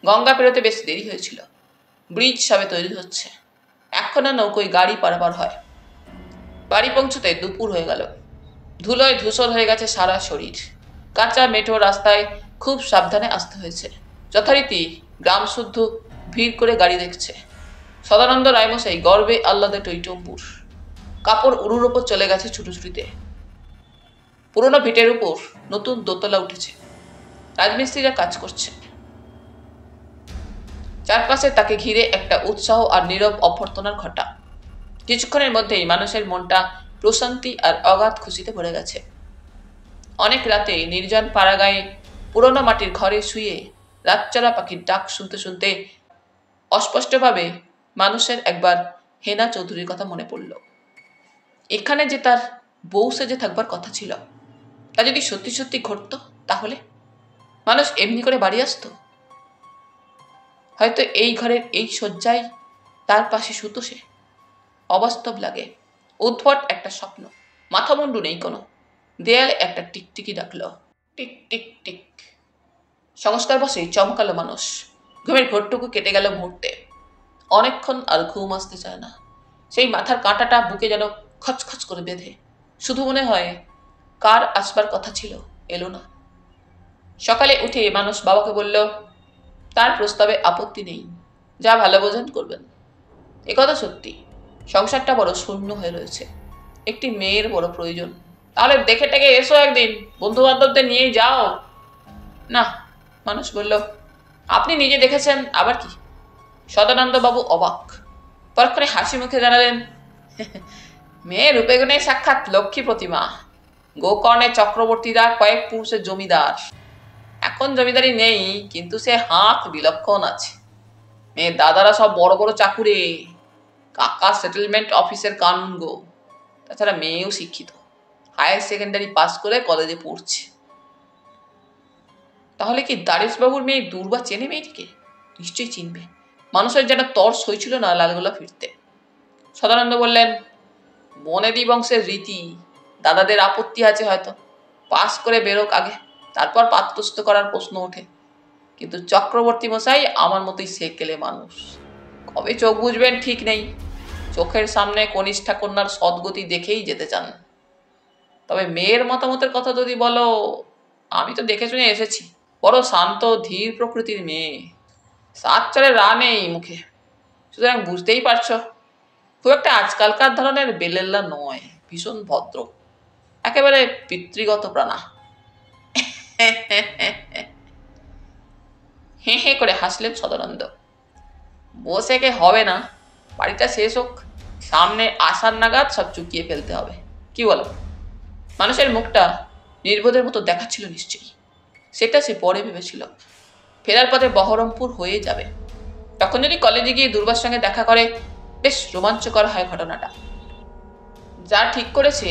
গঙ্গা পেরোতে বেশ দেরি হয়েছিল। ব্রিজ সবে তৈরি হচ্ছে, এখনো নৌকোয় গাড়ি পারাপার হয়। বাড়ি পৌঁছতে দুপুর হয়ে গেল। ধুলোয় ধূসর হয়ে গেছে সারা শরীর। কাঁচা মেঠো রাস্তায় খুব সাবধানে আসতে হয়েছে। যথারীতি গ্রাম শুদ্ধ ভিড় করে গাড়ি দেখছে। সদানন্দ রায়মশাই গর্বে আহ্লাদে টইটম্বুর। কাপড় উড়ুর ওপর চলে গেছে ছুটোছুটিতে। পুরোনো ভিটের উপর নতুন দোতলা উঠেছে। রাজমিস্ত্রিরা কাজ করছে। চারপাশে তাকে ঘিরে একটা উৎসাহ আর নীরব অভ্যর্থনার ঘটা। কিছুক্ষণের মধ্যেই মানুষের মনটা প্রশান্তি আর অগাধ খুশিতে ভরে গেছে। অনেক রাতে নির্জন পাড়াগাঁয়ে পুরনো মাটির ঘরে শুয়ে রাতচরা পাখির ডাক শুনতে শুনতে অস্পষ্টভাবে মানুষের একবার হেনা চৌধুরীর কথা মনে পড়ল। এখানে যে তার বউ সেজে থাকবার কথা ছিল, তা যদি সত্যি সত্যি ঘটত, তাহলে মানুষ এমনি করে বাড়ি আসতো? হয়তো এই ঘরের এই শয্যায় তার পাশে শুতো সে। অবাস্তব লাগে, উদ্ভট একটা স্বপ্ন। মাথামুন্ডু নেই কোনো। দেয়ালে একটা টিকটিকি ডাকলো, টিক টিক টিক। সংস্কার বসেই চমকালো মানুষ। ঘুমের ঘোরটুকু কেটে গেল মুহূর্তে। অনেকক্ষণ আর ঘুম আসতে চায় না। সেই মাথার কাঁটাটা বুকে যেন খচখচ করে বেঁধে। শুধু মনে হয় কার আসবার কথা ছিল, এলো না। সকালে উঠে মানুষ বাবাকে বলল, তার প্রস্তাবে আপত্তি নেই, যা ভালো বোঝেন করবেন। একথা সত্যি, সংসারটা বড় শূন্য হয়ে রয়েছে। একটি মেয়ের বড় প্রয়োজন। তাহলে দেখে টেকে এসো একদিন, বন্ধু বান্ধবদের নিয়েই যাও। না, মানুষ বলল, আপনি নিজে দেখেছেন আবার কি? সদানন্দ বাবু অবাক। পরক্ষণে হাসি মুখে জানালেন, মেয়ে রূপে গুণে সাক্ষাৎ লক্ষ্মী প্রতিমা। গোকর্ণের চক্রবর্তীরা কয়েক পুরুষের জমিদার। এখন জমিদারি নেই, কিন্তু সে হাত বিলক্ষণ আছে। মেয়ের দাদারা সব বড় বড় চাকুরে, কাকা সেটেলমেন্ট অফিসের কানুন গো। তাছাড়া মেয়েও শিক্ষিত, হায়ার সেকেন্ডারি পাস করে কলেজে পড়ছে। তাহলে কি দারেশবাবুর মেয়ে দুর্বা চেনে মেয়েটিকে? নিশ্চয়ই চিনবে। মানুষের যেন তর্স হয়েছিল না লালগোলা ফিরতে। সদানন্দ বললেন, বনেদি বংশের রীতি, দাদাদের আপত্তি আছে হয়তো। পাস করে বেরোক আগে, তারপর পাত্রস্থ করার প্রশ্ন ওঠে। কিন্তু চক্রবর্তী মশাই আমার মতোই সেকেলে মানুষ। কবে চোখ বুঝবেন ঠিক নেই। চোখের সামনে কনিষ্ঠা কন্যার সদ্গতি দেখেই যেতে চান। তবে মেয়ের মতামতের কথা যদি বলো, আমি তো দেখে শুনে এসেছি। বড় শান্ত ধীর প্রকৃতির মেয়ে। সাত চলে রা নেই মুখে। সুতরাং বুঝতেই পারছো, খুব একটা আজকালকার ধরনের বেলেল্লা নয়, ভীষণ ভদ্র, একেবারে পিতৃগত প্রাণা। হে হে করে হাসলেন সদানন্দ। বসে কে হবে না, বাড়িটা শেষ হোক, সামনে আসার নাগাদ সব চুকিয়ে ফেলতে হবে। কি বলো? মানুষের মুখটা নির্বোধের মতো দেখাচ্ছিল নিশ্চয়ই। সেটা সে পরে ভেবেছিল। ফেরার পথে বহরমপুর হয়ে যাবে। তখন যদি কলেজে গিয়ে দুর্বার সঙ্গে দেখা করে, বেশ রোমাঞ্চকর হয় ঘটনাটা। যা ঠিক করেছে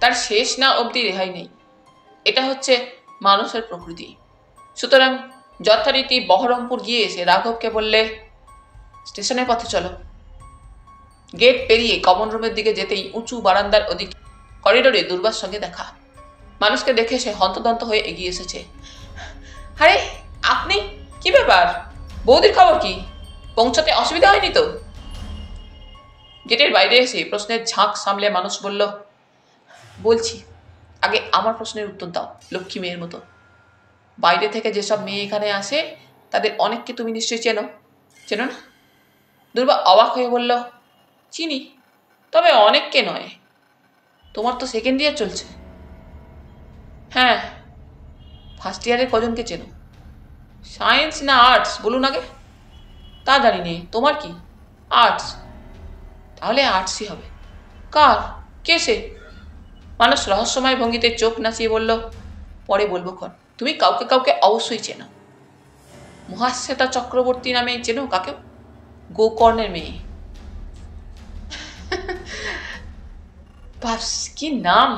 তার শেষ না অবধি রেহাই নেই। এটা হচ্ছে মানুষের প্রকৃতি। সুতরাং যথারীতি বহরমপুর গিয়ে এসে রাঘবকে বললে, স্টেশনের পথে চলো। গেট পেরিয়ে কমন রুমের দিকে যেতেই উঁচু বারান্দার ওদিকে করিডোরে দুর্বার সঙ্গে দেখা। মানুষকে দেখে সে হন্তদন্ত হয়ে এগিয়ে এসেছে। আরে আপনি, কি ব্যাপার? বৌদির খবর কি? পৌঁছাতে অসুবিধা হয়নি তো? গেটের বাইরে এসে প্রশ্নের ঝাঁক সামলে মানুষ বলল, বলছি, আগে আমার প্রশ্নের উত্তর দাও লক্ষ্মী মেয়ের মতো। বাইরে থেকে যেসব মেয়ে এখানে আসে, তাদের অনেককে তুমি নিশ্চয়ই চেনো, চেনো না? দুর্বা অবাক হয়ে বলল, চিনি, তবে অনেককে নয়। তোমার তো সেকেন্ড ইয়ার চলছে। হ্যাঁ। ফার্স্ট ইয়ারে কজনকে চেনো? সায়েন্স না আর্টস বলুন আগে। তা জানি নে, তোমার কি? আর্টস। তাহলে আর্টসই হবে। কার? কে সে? মানুষ রহস্যময় ভঙ্গিতে চোখ নাচিয়ে বলল, পরে বলবো ক্ষণ। তুমি কাউকে কাউকে অবশ্যই চেনো। মহাশ্বেতা চক্রবর্তী নামে চেনো কাকেও? গোকর্ণের মেয়ে। বাস কি নাম!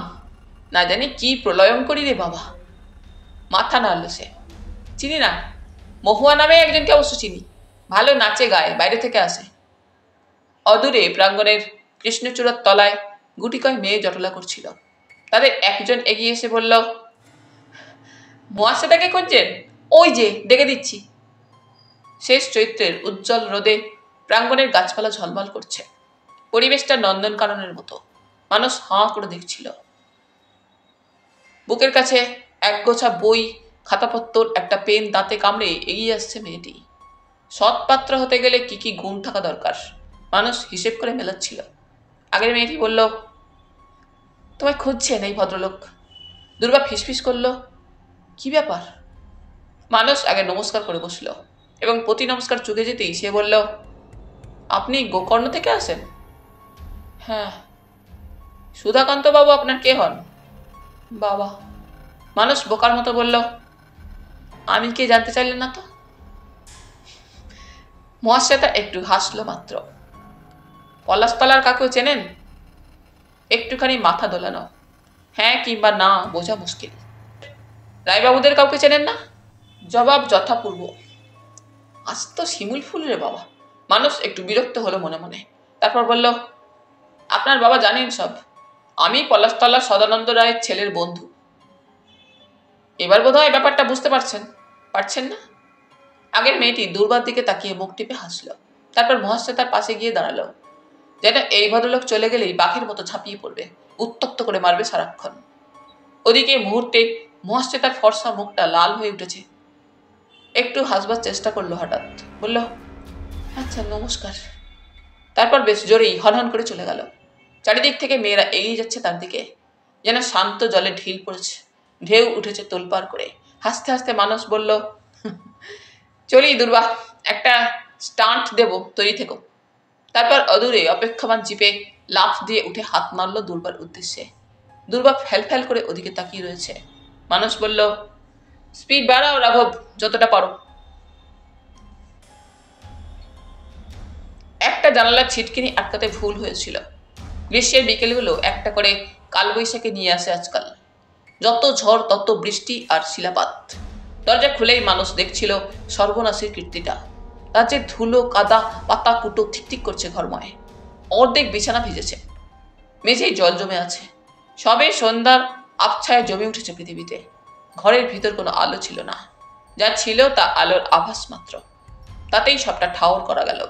না জানি কি প্রলয়ং করি রে বাবা। মাথা নাড়ল সে। চিনি না, মহুয়া নামে একজনকে অবশ্য চিনি, ভালো নাচে গায়ে, বাইরে থেকে আসে। অদূরে প্রাঙ্গণের কৃষ্ণচূড়ার তলায় গুটি কয় মেয়ে জটলা করছিল। তাদের একজন এগিয়ে এসে বলল, মহাশ্বেতাকে খুঁজছেন? ওই যে ডেকে দিচ্ছি। শেষ চৈত্রের উজ্জ্বল রোদে প্রাঙ্গণের গাছপালা ঝলমল করছে, পরিবেশটা নন্দনকাননের মতো। মানুষ হাঁ করে দেখছিল। বুকের কাছে একগোছা বই, খাতাপত্তর, একটা পেন দাঁতে কামড়ে এগিয়ে আসছে মেয়েটি। সৎপাত্র হতে গেলে কি কি গুণ থাকা দরকার মানুষ হিসেব করে মেলাচ্ছিল। আগের মেয়েটি বলল, তোমায় খুঁজছেন এই ভদ্রলোক। দুর্গা ফিসফিস করল, কি ব্যাপার? মানুষ আগে নমস্কার করে বসল এবং প্রতি নমস্কার চুকে যেতেই সে বলল, আপনি গোকর্ণ থেকে আসেন? হ্যাঁ। সুধাকান্ত বাবু আপনার কে হন? বাবা। মানুষ বোকার মতো বলল, আমি কে জানতে চাইলেন না তো? মহাশ্বেতা একটু হাসলো মাত্র। পলাশতলার কাকেও চেনেন? একটুখানি মাথা দোলানো। হ্যাঁ কিংবা না বোঝা মুশকিল। রায়বাবুদের কাউকে চেনেন না? জবাব যথাপূর্ব। আজ তো শিমুল ফুল রে বাবা। মানুষ একটু বিরক্ত হলো মনে মনে। তারপর বলল, আপনার বাবা জানেন সব। আমি পলাশতলা সদানন্দ রায়ের ছেলের বন্ধু। এবার বোধহয় ব্যাপারটা বুঝতে পারছেন না? আগের মেয়েটি দুর্বার দিকে তাকিয়ে মুখ টিপে হাসল। তারপর মহাশ্বেতার পাশে গিয়ে দাঁড়ালো, যেন এই ভদ্রলোক চলে গেলেই বাঘের মতো ঝাঁপিয়ে পড়বে, উত্তপ্ত করে মারবে সারাক্ষণ। ওদিকে মুহূর্তে মহাশ্বেতার ফর্সা মুখটা লাল হয়ে উঠেছে। একটু হাসবার চেষ্টা করলো, হঠাৎ বলল, আচ্ছা নমস্কার। তারপর বেশ জোরেই হনহন করে চলে গেল। চারিদিক থেকে মেয়েরা এগিয়ে যাচ্ছে তার দিকে, যেন শান্ত জলে ঢিল পড়েছে, ঢেউ উঠেছে তোলপাড় করে। হাসতে হাসতে মানুষ বলল, চলি দুর্বা, একটা স্টান্ট দেব, তৈরি থেকো। তারপর অদূরে অপেক্ষমান জিপে লাফ দিয়ে উঠে হাত মারল দুর্বার উদ্দেশ্যে। দুর্বা ফ্যাল করে ওদিকে তাকিয়ে রয়েছে। মানুষ বলল, স্পিড বাড়াও রাঘব, যতটা পারো। একটা জানালার ছিটকিনি আটকাতে ভুল হয়েছিল। গ্রীষ্মের বিকেলগুলো একটা করে কালবৈশাখী নিয়ে আসে আজকাল। যত ঝড় তত বৃষ্টি আর শিলাপাত। দরজা খুলেই মানুষ দেখছিল সর্বনাশের কীর্তিটা। রাজ্যের ধুলো, কাদা, পাতা কুটো ঠিকঠিক করছে ঘরময়। অর্ধেক বিছানা ভিজেছে, মেঝেই জল জমে আছে। সবে সন্ধ্যার আবছায় জমে উঠেছে পৃথিবীতে। ঘরের ভিতর কোনো আলো ছিল না, যা ছিল তা আলোর আভাস মাত্র। তাতেই সবটা ঠাউর করা গেল।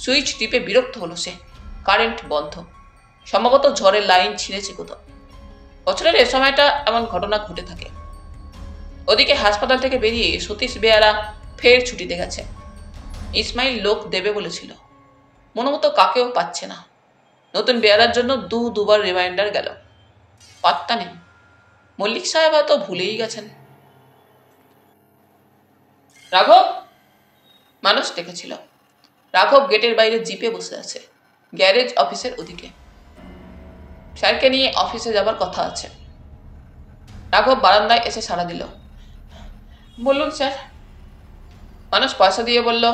সুইচ টিপে বিরক্ত হলো সে। কারেন্ট বন্ধ। সম্ভবত ঝড়ের লাইন ছিঁড়েছে কোথাও। বছরের এ সময়টা এমন ঘটনা ঘটে থাকে। ওদিকে হাসপাতাল থেকে বেরিয়ে সতীশ বেয়ারা ফের ছুটিতে গেছে। ইসমাইল লোক দেবে বলেছিল, মনোমতো কাকেও পাচ্ছে না। নতুন বেয়ারার জন্য দুবার রিমাইন্ডার গেল, পাত্তা নেই। মল্লিক সাহেব হয়তো ভুলেই গেছেন। রাঘব, মানুষ ডেকেছিল। রাঘব গেটের বাইরে জিপে বসে আছে, গ্যারেজ অফিসের ওদিকে। স্যারকে নিয়ে অফিসে যাবার কথা আছে। রাঘব বারান্দায় এসে সাড়া দিল, বলুন স্যার। মানুষ পয়সা দিয়ে বলল,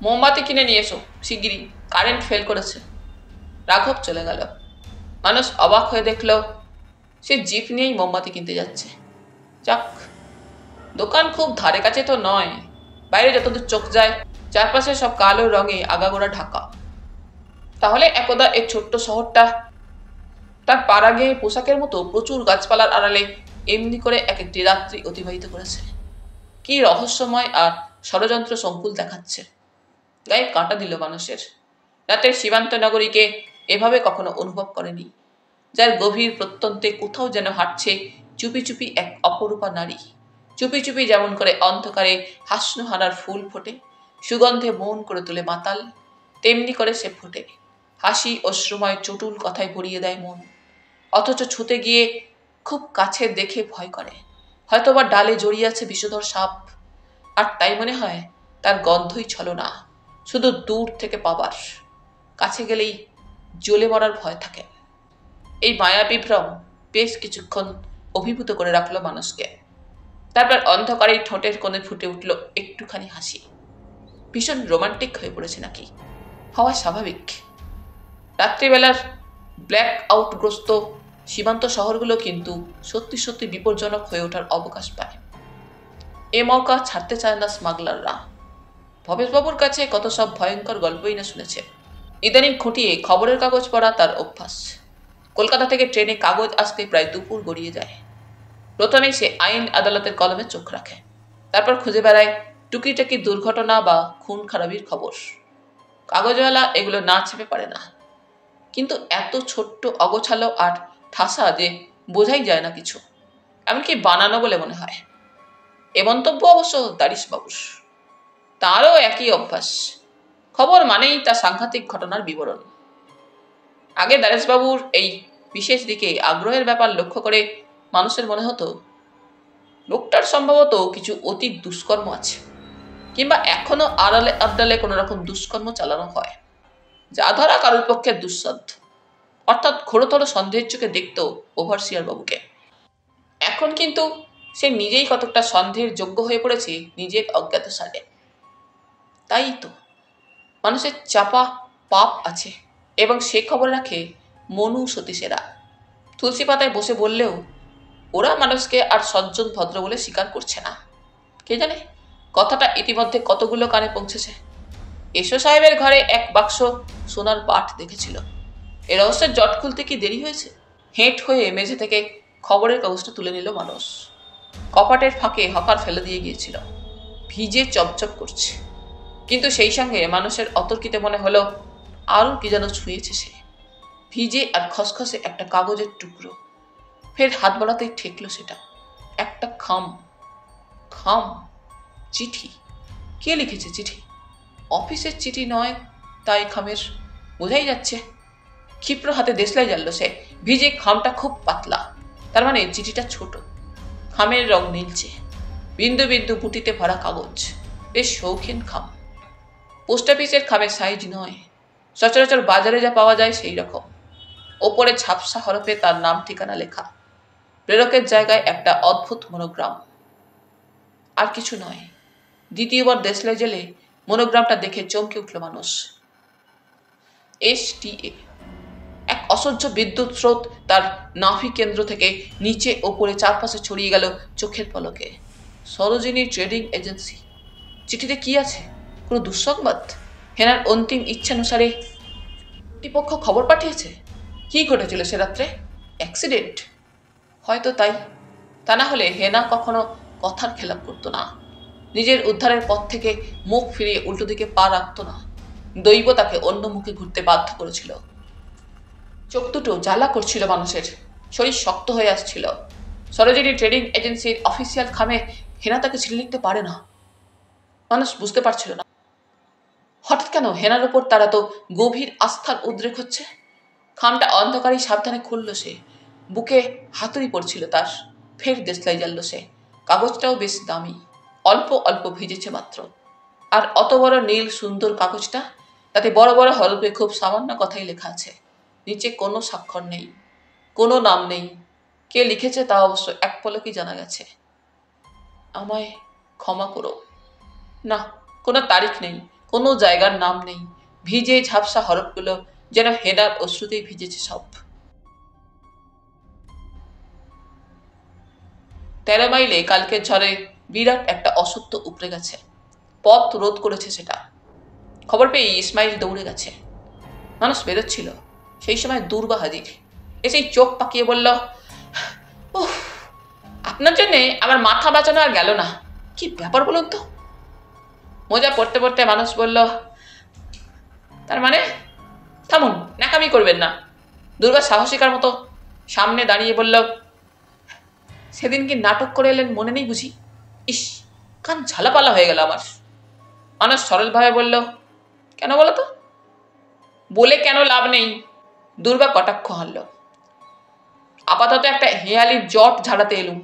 মোমবাতি কিনে নিয়ে এসো শিগগিরই, কারেন্ট ফেল করেছে। রাঘব চলে গেল। মানুষ অবাক হয়ে দেখল সে জিপ নিয়েই মোমবাতি কিনতে যাচ্ছে। যাক, দোকান খুব ধারে কাছে তো নয়। বাইরে যতদূর চোখ যায় চারপাশে সব কালো রঙে আগাগোড়া ঢাকা। তাহলে একদা এই ছোট্ট শহরটা তার পাড়া গেয়ে পোশাকের মতো প্রচুর গাছপালার আড়ালে এমনি করে এক একটি রাত্রি অতিবাহিত করেছে। কি রহস্যময় আর ষড়যন্ত্র সংকুল দেখাচ্ছে। গায়ে কাঁটা দিল মানুষের। রাতের সীমান্ত নগরীকে এভাবে কখনো অনুভব করেনি, যার গভীর প্রত্যন্তে কোথাও যেন হাঁটছে চুপি চুপি এক অপরূপা নারী। চুপি চুপি যেমন করে অন্ধকারে হাসনুহানার ফুল ফোটে, সুগন্ধে মন করে তোলে মাতাল, তেমনি করে সে ফোটে। হাসি অশ্রুময় চটুল কথায় ভরিয়ে দেয় মন, অথচ ছুতে গিয়ে খুব কাছে দেখে ভয় করে। হয়তোবা ডালে জড়িয়ে আছে বিষধর সাপ, আর তাই মনে হয় তার গন্ধই ছলনা, শুধু দূর থেকে পাবার। কাছে গেলেই জ্বলে মরার ভয় থাকে। এই মায়া বিভ্রম বেশ কিছুক্ষণ অভিভূত করে রাখলো মানুষকে। তারপর অন্ধকারেই ঠোঁটের কোণে ফুটে উঠল একটুখানি হাসি। ভীষণ রোমান্টিক হয়ে পড়েছে নাকি? হওয়া স্বাভাবিক। রাত্রিবেলার ব্ল্যাক আউটগ্রস্ত সীমান্ত শহরগুলো কিন্তু সত্যি সত্যি বিপজ্জনক হয়ে ওঠার অবকাশ পায়। এ মৌকা ছাড়তে চায় না স্মাগলাররা। ভবেশবাবুর কাছে কত সব ভয়ঙ্কর গল্পই না শুনেছে। ইদানিং খুঁটিয়ে খবরের কাগজ পড়া তার অভ্যাস। কলকাতা থেকে ট্রেনে কাগজ আসতে প্রায় দুপুর গড়িয়ে যায়। প্রথমে সে আইন আদালতের কলমে চোখ রাখে, তারপর খুঁজে বেড়ায় টুকিটাকি দুর্ঘটনা বা খুন খারাপির খবর। কাগজওয়ালা এগুলো না চেপে পারে না, কিন্তু এত ছোট্ট অগোছালো আর ঠাসা যে বোঝাই যায় না কিছু, এমনকি বানানো বলে মনে হয়। এ মন্তব্য অবশ্য দারিশবাবুর। তারও একই অভ্যাস। খবর মানেই তা সাংঘাতিক ঘটনার বিবরণ। আগে দারেশবাবুর এই বিশেষ দিকে আগ্রহের ব্যাপার লক্ষ্য করে মানুষের মনে হতো লোকটার সম্ভবত কিছু অতীত দুষ্কর্ম আছে, কিংবা এখনো আড়ালে আবডালে কোনো রকম দুষ্কর্ম চালানো হয়, যা ধরা কারোর পক্ষে দুঃসাধ্য। অর্থাৎ ঘোরতর সন্দেহের চোখে দেখত ওভারসিয়ার বাবুকে। এখন কিন্তু সে নিজেই কতকটা সন্দেহের যোগ্য হয়ে পড়েছে নিজের অজ্ঞাত সারে। তাই তো মানুষের চাপা পাপ আছে, এবং সে খবর রাখে মনু সতীশেরা। তুলসী পাতায় বসে বললেও ওরা মানুষকে আর সজ্জন ভদ্র বলে স্বীকার করছে না। কে জানে কথাটা ইতিমধ্যে কতগুলো কানে পৌঁছেছে। এসো সাহেবের ঘরে এক বাক্স সোনার পাট দেখেছিল। এ রহস্যের জট খুলতে কি দেরি হয়েছে? হেঁট হয়ে মেঝে থেকে খবরের কাগজটা তুলে নিল মানুষ। কপাটের ফাঁকে হকার ফেলে দিয়ে গিয়েছিল। ভিজে চপচপ করছে, কিন্তু সেই সঙ্গে মানুষের অতর্কিতে মনে হলো আরও কি যেন ছুঁয়েছে সে। ভিজে আর খসখসে একটা কাগজের টুকরো। ফের হাত বাড়াতেই ঠেকলো সেটা। একটা খাম। খাম চিঠি। কে লিখেছে চিঠি? অফিসের চিঠি নয়, তাই খামের বোঝাই যাচ্ছে। ক্ষিপ্র হাতে দেশলাই জ্বালল সে। ভিজে খামটা খুব পাতলা, তার মানে চিঠিটা ছোট। খামের রং নীলচে, বিন্দু বিন্দু পুঁটিতে ভরা কাগজ। বেশ শৌখিন খাম। পোস্ট অফিসের খামের সাইজ নয়, সচরাচর বাজারে যা পাওয়া যায় সেই রকম। ওপরে ঝাপসা হরফে তার নাম ঠিকানা লেখা। প্রেরকের জায়গায় একটা অদ্ভুত মনোগ্রাম। আর কিছু নয়। দ্বিতীয়বার দেশলাই জেলে মনোগ্রামটা দেখে চমকে উঠল মানুষ। STA। এক অসহ্য বিদ্যুৎ স্রোত তার নাভি কেন্দ্র থেকে নিচে ওপরে চারপাশে ছড়িয়ে গেল চোখের পলকে। Sarojini trading agency. চিঠিতে কি আছে? কোনো দুঃসংবাদ? হেনার অন্তিম ইচ্ছানুসারে কর্তৃপক্ষ খবর পাঠিয়েছে? কি ঘটেছিল সে রাত্রে? অ্যাক্সিডেন্ট? হয়তো তাই। তা না হলে হেনা কখনো কথার খেলাপ করতো না। নিজের উদ্ধারের পথ থেকে মুখ ফিরিয়ে উল্টো দিকে পা রাখত না। দৈব তাকে অন্য মুখে ঘুরতে বাধ্য করেছিল। চোখ দুটো জ্বালা করছিল মানুষের, শরীর শক্ত হয়ে আসছিল। সরোজিনী ট্রেডিং এজেন্সির অফিসিয়াল খামে হেনা তাকে ছিঁড়ে লিখতে পারে না। মানুষ বুঝতে পারছিল না হঠাৎ কেন হেনার উপর তারা তো গভীর আস্থার উদ্রেক হচ্ছে। খামটা অন্ধকারই সাবধানে খুলল সে। বুকে হাতুড়ি পড়ছিল তার। ফের দেশলাই জ্বালল সে। কাগজটাও বেশ দামি, অল্প অল্প ভিজেছে মাত্র। আর অত বড় নীল সুন্দর কাগজটা, তাতে বড় বড় হরফে খুব সামান্য কথাই লেখা আছে। নিচে কোনো স্বাক্ষর নেই, কোনো নাম নেই। কে লিখেছে তা অবশ্য এক পলকেই জানা গেছে। আমায় ক্ষমা করো। না, কোনো তারিখ নেই, কোনো জায়গার নাম নেই। ভিজে ঝাপসা হরফগুলো যেন হেনার অশ্রুতেই ভিজেছে সব। 13 মাইলে কালকের ঝড়ে বিরাট একটা অসত্য উপড়ে গেছে। পথ রোধ করেছে সেটা। খবর পেয়ে ইসমাইল দৌড়ে গেছে। মানুষ বেরোচ্ছিল, সেই সময় দুর্বা হাজির। এসেই চোখ পাকিয়ে বলল, উফ, আপনার জন্যে আমার মাথা বাঁচানো আর গেল না। কি ব্যাপার বলুন তো? মোজা পড়তে পড়তে মানুষ বলল, তার মানে? থামুন, ন্যাকামি করবেন না। দুর্বা সাহসিকার মতো সামনে দাঁড়িয়ে বলল, সেদিন কি নাটক করে এলেন মনে নেই বুঝি? ইস, কান ঝালাপালা হয়ে গেল আমার। মানুষ সরলভাবে বলল, কেন বলো তো? বলে কেন লাভ নেই। দুর্বা কটাক্ষ হারল। আপাতত একটা হেয়ালির জট ঝাড়াতে এলুম।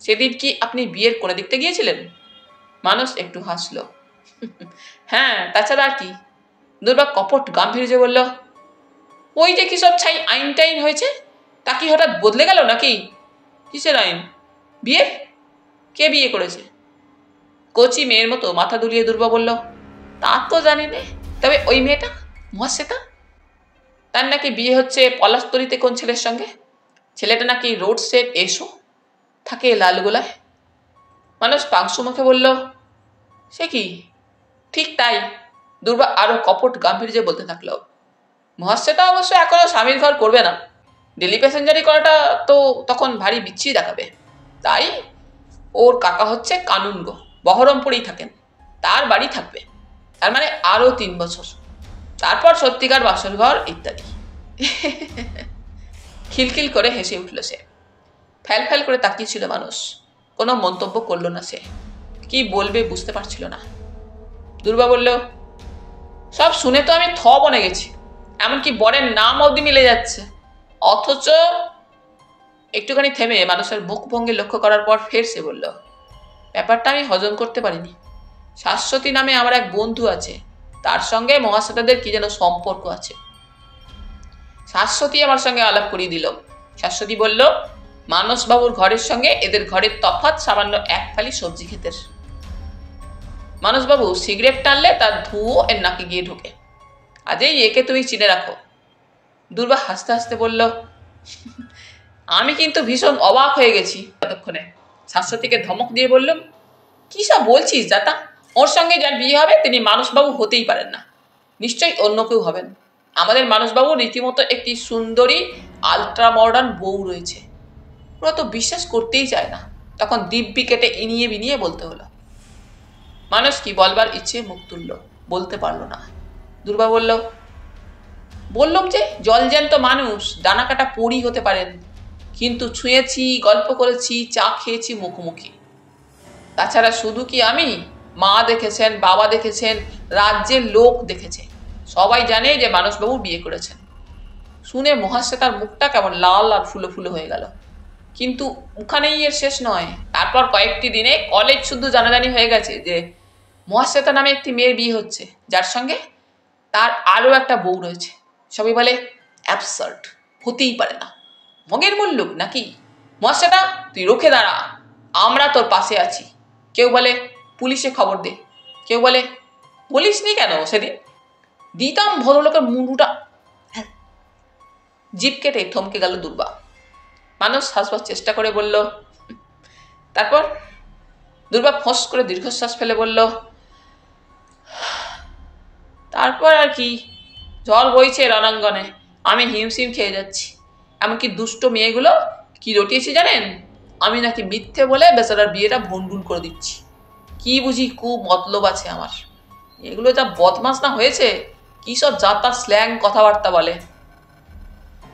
সেদিন কি আপনি বিয়ের কোণে দেখতে গিয়েছিলেন? মানুষ একটু হাসল। হ্যাঁ, তাছাড়া আর কি? দুর্বা কপট গাম্ভীর্যে বলল, ওই যে কিসব ছাই আইন টাইন হয়েছে, তা কি হঠাৎ বদলে গেল নাকি? কিসের আইন? বিয়ের? কে বিয়ে করেছে? কচি মেয়ের মতো মাথা দুলিয়ে দুর্বা বলল, তা তো জানি নে, তবে ওই মেয়েটা মহাশ্বেতা, তার নাকি বিয়ে হচ্ছে পলাশতরীতে কোন ছেলের সঙ্গে। ছেলেটা নাকি রোড সেট এসো থাকে লালগোলায়। মানুষ পাংশু মুখে বলল, সে কি? ঠিক তাই। দুর্বা আরো কপট গাম্ভীর্যে বলতে থাকলো, মহাশ্বেতা অবশ্য এখনো স্বামীর ঘর করবে না। ডেলি প্যাসেঞ্জারি করাটা তো তখন ভারী বিচ্ছিরি দেখাবে। তাই ওর কাকা হচ্ছে কানুনগো, বহরমপুরেই থাকেন, তার বাড়ি থাকবে। তার মানে আরো 3 বছর, তারপর সত্যিকার বাসর ঘর ইত্যাদি। খিলখিল করে হেসে উঠল সে। ফ্যাল ফ্যাল করে তাকিয়েছিল মানুষ। কোনো মন্তব্য করল না সে। কি বলবে বুঝতে পারছিল না। দুর্বা বলল, সব শুনে তো আমি বনে গেছি। এমনকি বরের নাম অবধি মিলে যাচ্ছে। অথচ একটুখানি থেমে মানুষের মুখভঙ্গি লক্ষ্য করার পর ফের সে বলল, ব্যাপারটা আমি হজম করতে পারিনি। শাশ্বতী নামে আমার এক বন্ধু আছে, তার সঙ্গে মহাশ্বেতাদের কি যেন সম্পর্ক আছে। শাশ্বতী আমার সঙ্গে আলাপ করিয়ে দিল। শাশ্বতী বলল, মানসবাবুর ঘরের সঙ্গে এদের ঘরের তফাৎ সামান্য 1 ফালি সবজি ক্ষেতের। মানসবাবু সিগারেট টানলে তার ধুঁয়ো এর নাকে গিয়ে ঢোকে। আজই একে তুমি চিনে রাখো। দুর্বা হাসতে হাসতে বলল, আমি কিন্তু ভীষণ অবাক হয়ে গেছি ততক্ষণে। শাশ্বতীকে ধমক দিয়ে বললাম, কি সব বলছিস দাতা? ওর সঙ্গে যার বিয়ে হবে তিনি মানসবাবু হতেই পারেন না, নিশ্চয়ই অন্য কেউ হবেন। আমাদের মানসবাবু রীতিমতো একটি সুন্দরী আলট্রা মডার্ন বউ রয়েছে। ওরা তো বিশ্বাস করতেই চায় না। তখন দিব্যি কেটে ইনিয়ে বিনিয়ে বলতে হলো। মানুষ কি বলবার ইচ্ছে মুখ তুলল, বলতে পারল না। দুর্বা বলল, বললাম যে জলজ্যান্ত মানুষ, ডানা কাটা পরি হতে পারেন, কিন্তু ছুঁয়েছি, গল্প করেছি, চা খেয়েছি মুখোমুখি। তাছাড়া শুধু কি আমি, মা দেখেছেন, বাবা দেখেছেন, রাজ্যের লোক দেখেছে, সবাই জানে যে মানসবাবু বিয়ে করেছেন। শুনে মহাশ্বেতার মুখটা কেমন লাল আর ফুলো ফুলো হয়ে গেল। কিন্তু ওখানেই এর শেষ নয়। তারপর কয়েকটি দিনে কলেজ শুদ্ধ জানাজানি হয়ে গেছে যে মহাশ্বেতা নামে একটি মেয়ের বিয়ে হচ্ছে, যার সঙ্গে তার আরও একটা বউ রয়েছে। সবাই বলে অ্যাবসার্ড, হতেই পারে না, মগের মুল্লুক নাকি। মহাশ্বেতা, তুই রুখে দাঁড়া, আমরা তোর পাশে আছি। কেউ বলে পুলিশে খবর দে, কেউ বলে পুলিশ নি কেন সেদিন দিতাম ভদ্রলোকের মুন্ডুটা। জিপ কেটে থমকে গেল দুর্বা। মানুষ হাসবার চেষ্টা করে বলল, তারপর? দুর্বা ফোঁস করে দীর্ঘশ্বাস ফেলে বলল, তারপর আর কি, ঝড় বইছে রণাঙ্গনে, আমি হিমশিম খেয়ে যাচ্ছি। এমনকি দুষ্ট মেয়েগুলো কি রটিয়েছি জানেন? আমি নাকি মিথ্যে বলে বেচারার বিয়েটা ভন্ডুল করে দিচ্ছি। কি বুঝি খুব মতলব আছে আমার। এগুলো যা বদমাস না হয়েছে, কি সব যাতা স্ল্যাং কথাবার্তা বলে।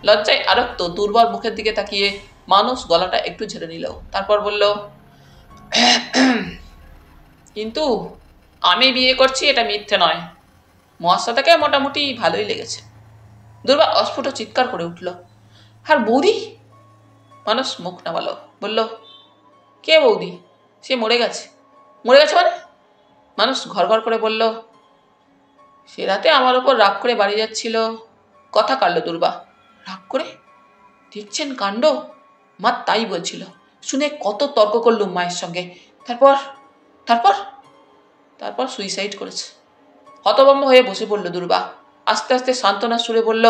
লজ্জায় আরক্ত দুর্বার মুখের দিকে তাকিয়ে মানুষ গলাটা একটু ঝেড়ে নিল। তারপর বলল, কিন্তু আমি বিয়ে করছি এটা মিথ্যে নয়। মহাশ্বেতাকে মোটামুটি ভালোই লেগেছে। দুর্বা অস্ফুট চিৎকার করে উঠল, আর বৌদি? মানুষ মুখ নামালো, বলল, কে বৌদি? সে মরে গেছে। মরে গেছে মানে? মানুষ ঘর ঘর করে বলল, সে রাতে আমার ওপর রাগ করে বাড়ি যাচ্ছিল। কথা কাটল দুর্বা। রাগ করে? দেখছেন কাণ্ড, মা তাই বলছিল। শুনে কত তর্ক করলুম মায়ের সঙ্গে। তারপর তারপর তারপর সুইসাইড করেছে। হতভম্ব হয়ে বসে পড়ল দুর্বা। আস্তে আস্তে সান্ত্বনার সুরে বলল,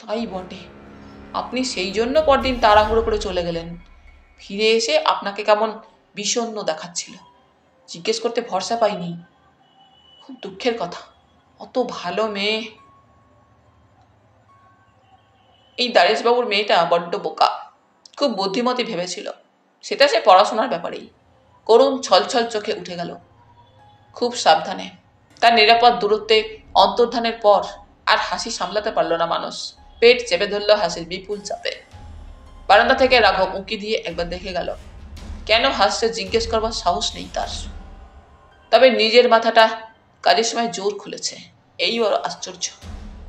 তাই বটে, আপনি সেই জন্য পরদিন তাড়াহুড়ো করে চলে গেলেন। ফিরে এসে আপনাকে কেমন বিষণ্ণ দেখাচ্ছিল। জিজ্ঞেস করতে ভরসা পাইনি। খুব দুঃখের কথা, অত ভালো মেয়ে। এই দারেশবাবুর মেয়েটা বড্ড বোকা, খুব বুদ্ধিমতী ভেবেছিল। সেটা সে পড়াশোনার ব্যাপারেই। করুণ ছলছল চোখে উঠে গেল। খুব সাবধানে, তার নিরাপদ দূরত্বে অন্তর্ধানের পর আর হাসি সামলাতে পারল না মানুষ। পেট চেপে ধরল হাসির বিপুল চাপে। বারান্দা থেকে রাঘব উঁকি দিয়ে একবার দেখে গেল। কেন হাসছে জিজ্ঞেস করবার সাহস নেই তার। তবে নিজের মাথাটা কাজের সময় জোর খুলেছে, এই ওর আশ্চর্য।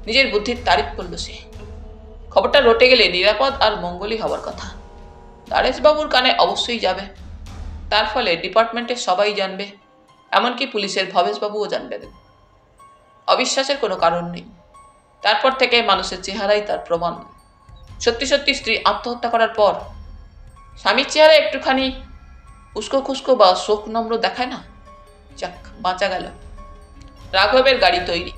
নিজের বুদ্ধির তারিফ করল সে। খবরটা রটে গেলে নিরাপদ আর মঙ্গলই হবার কথা। দারেশবাবুর কানে অবশ্যই যাবে। তার ফলে ডিপার্টমেন্টের সবাই জানবে, এমনকি পুলিশের ভবেশবাবুও জানবেন। অবিশ্বাসের কোনো কারণ নেই। তারপর থেকে মানুষের চেহারাই তার প্রমাণ। সত্যি সত্যি স্ত্রী আত্মহত্যা করার পর স্বামীর চেহারা একটুখানি উস্কো খুস্কো বা শোক নম্র দেখায় না। যাক, বাঁচা গেল। রাঘবের গাড়ি তৈরি।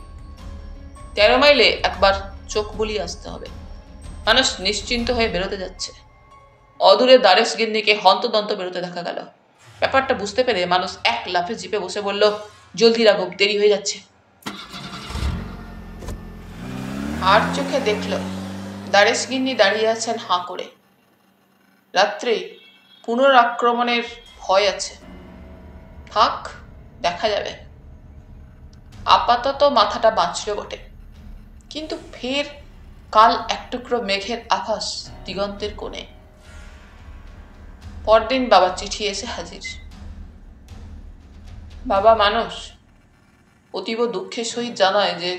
13 মাইলে একবার চোখ বুলিয়ে আসতে হবে। মানুষ নিশ্চিন্ত হয়ে বেরোতে যাচ্ছে। অদূরে দারেশ গিন্নিকে হন্তদন্ত বেরোতে দেখা গেল। ব্যাপারটা বুঝতে পেরে মানুষ এক লাফে জিপে বসে বলল, জলদি রাঘব, দেরি হয়ে যাচ্ছে। আর চোখে দেখল দারেশ গিন্নি দাঁড়িয়ে আছেন হাঁ করে। রাত্রে পুনরাক্রমণের ভয় আছে। থাক, দেখা যাবে। আপাতত মাথাটা বাঁচল বটে, কিন্তু ফের কাল এক টুকরো মেঘের আভাস দিগন্তের কোণে। পরদিন বাবার চিঠি এসে হাজির। বাবা মানুষ অতীব দুঃখের সহিত জানায় যে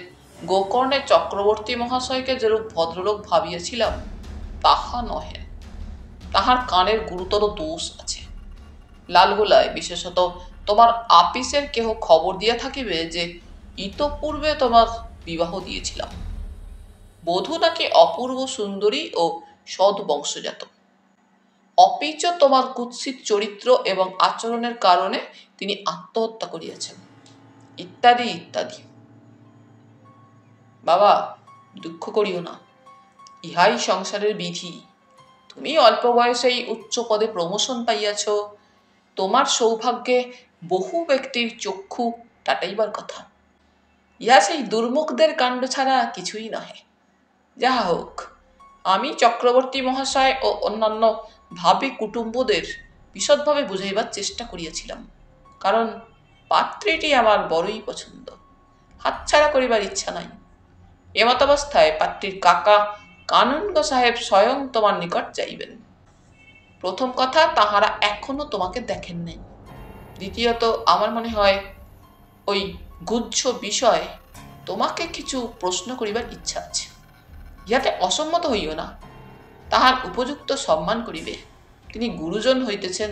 গোকর্ণের চক্রবর্তী মহাশয়কে যেরূপ ভদ্রলোক ভাবিয়েছিলাম তাহা নহে। তাহার কানের গুরুতর দোষ আছে। লালগোলায় বিশেষত তোমার আপিসের কেহ খবর দিয়া থাকিবে যে ইতপূর্বে তোমার বিবাহ দিয়েছিলাম। বধূ নাকি অপূর্ব সুন্দরী ও সৎ বংশজাত। অপিচ তোমার কুৎসিত চরিত্র এবং আচরণের কারণে তিনি আত্মহত্যা করিয়াছেন, ইত্যাদি ইত্যাদি। বাবা, দুঃখ করিও না, ইহাই সংসারের বিধি। তুমি অল্প বয়সেই উচ্চ পদে প্রমোশন পাইয়াছ। তোমার সৌভাগ্যে বহু ব্যক্তির চক্ষু টাটাইবার কথা। ইহা সেই দুর্মুখদের কাণ্ড ছাড়া কিছুই নহে। যাহা হোক, আমি চক্রবর্তী মহাশয় ও অন্যান্য ভাবী কুটুম্বদের বিশদভাবে বুঝাইবার চেষ্টা করিয়াছিলাম, কারণ পাত্রীটি আমার বড়ই পছন্দ, হাতছাড়া করিবার ইচ্ছা নাই। এমতাবস্থায় পাত্রীর কাকা কানুনগো সাহেব স্বয়ং তোমার নিকট যাইবেন। প্রথম কথা, তাহারা এখনো তোমাকে দেখেন নাই। দ্বিতীয়ত, আমার মনে হয় ওই গুচ্ছ বিষয় তোমাকে কিছু প্রশ্ন করিবার ইচ্ছা আছে। ইহাতে অসম্মত হইও না, তাহার উপযুক্ত সম্মান করিবে। তিনি গুরুজন হইতেছেন,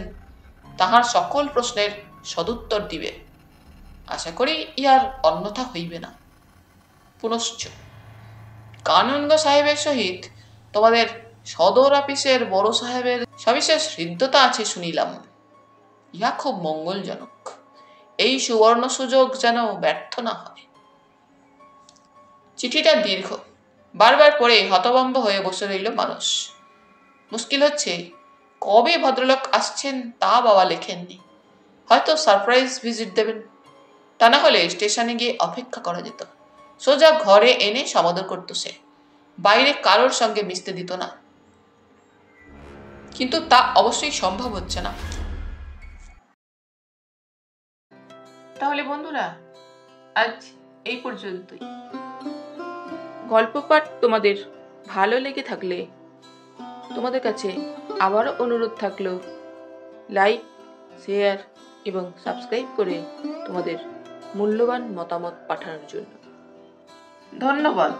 তাহার সকল প্রশ্নের সদুত্তর দিবে। আশা করি ইহার অন্যথা হইবে না। পুনশ্চ কানুনগো সাহেবের সহিত তোমাদের সদর অফিসের বড় সাহেবের সবিশেষ হৃদ্যতা আছে শুনিলাম। ইহা খুব মঙ্গলজনক। এই সুবর্ণ সুযোগ যেন ব্যর্থ না হয়। চিঠিটা দীর্ঘ, বারবার পড়ে হতভম্ব হয়ে বসে রইল মানুষ। মুশকিল হচ্ছে, কবে ভদ্রলোক আসছেন তা বাবা লেখেননি। হয়তো সারপ্রাইজ ভিজিট দেবেন। তা না হলে স্টেশনে গিয়ে অপেক্ষা করা যেত। সোজা ঘরে এনে সমাদর করতো সে, বাইরে কারোর সঙ্গে মিশতে দিত না। কিন্তু তা অবশ্যই সম্ভব হচ্ছে না। তাহলে বন্ধুরা, আজ এই পর্যন্তই। গল্প পাঠ তোমাদের ভালো লেগে থাকলে তোমাদের কাছে আবারও অনুরোধ থাকলো, লাইক, শেয়ার এবং সাবস্ক্রাইব করে তোমাদের মূল্যবান মতামত পাঠানোর জন্য। ধন্যবাদ।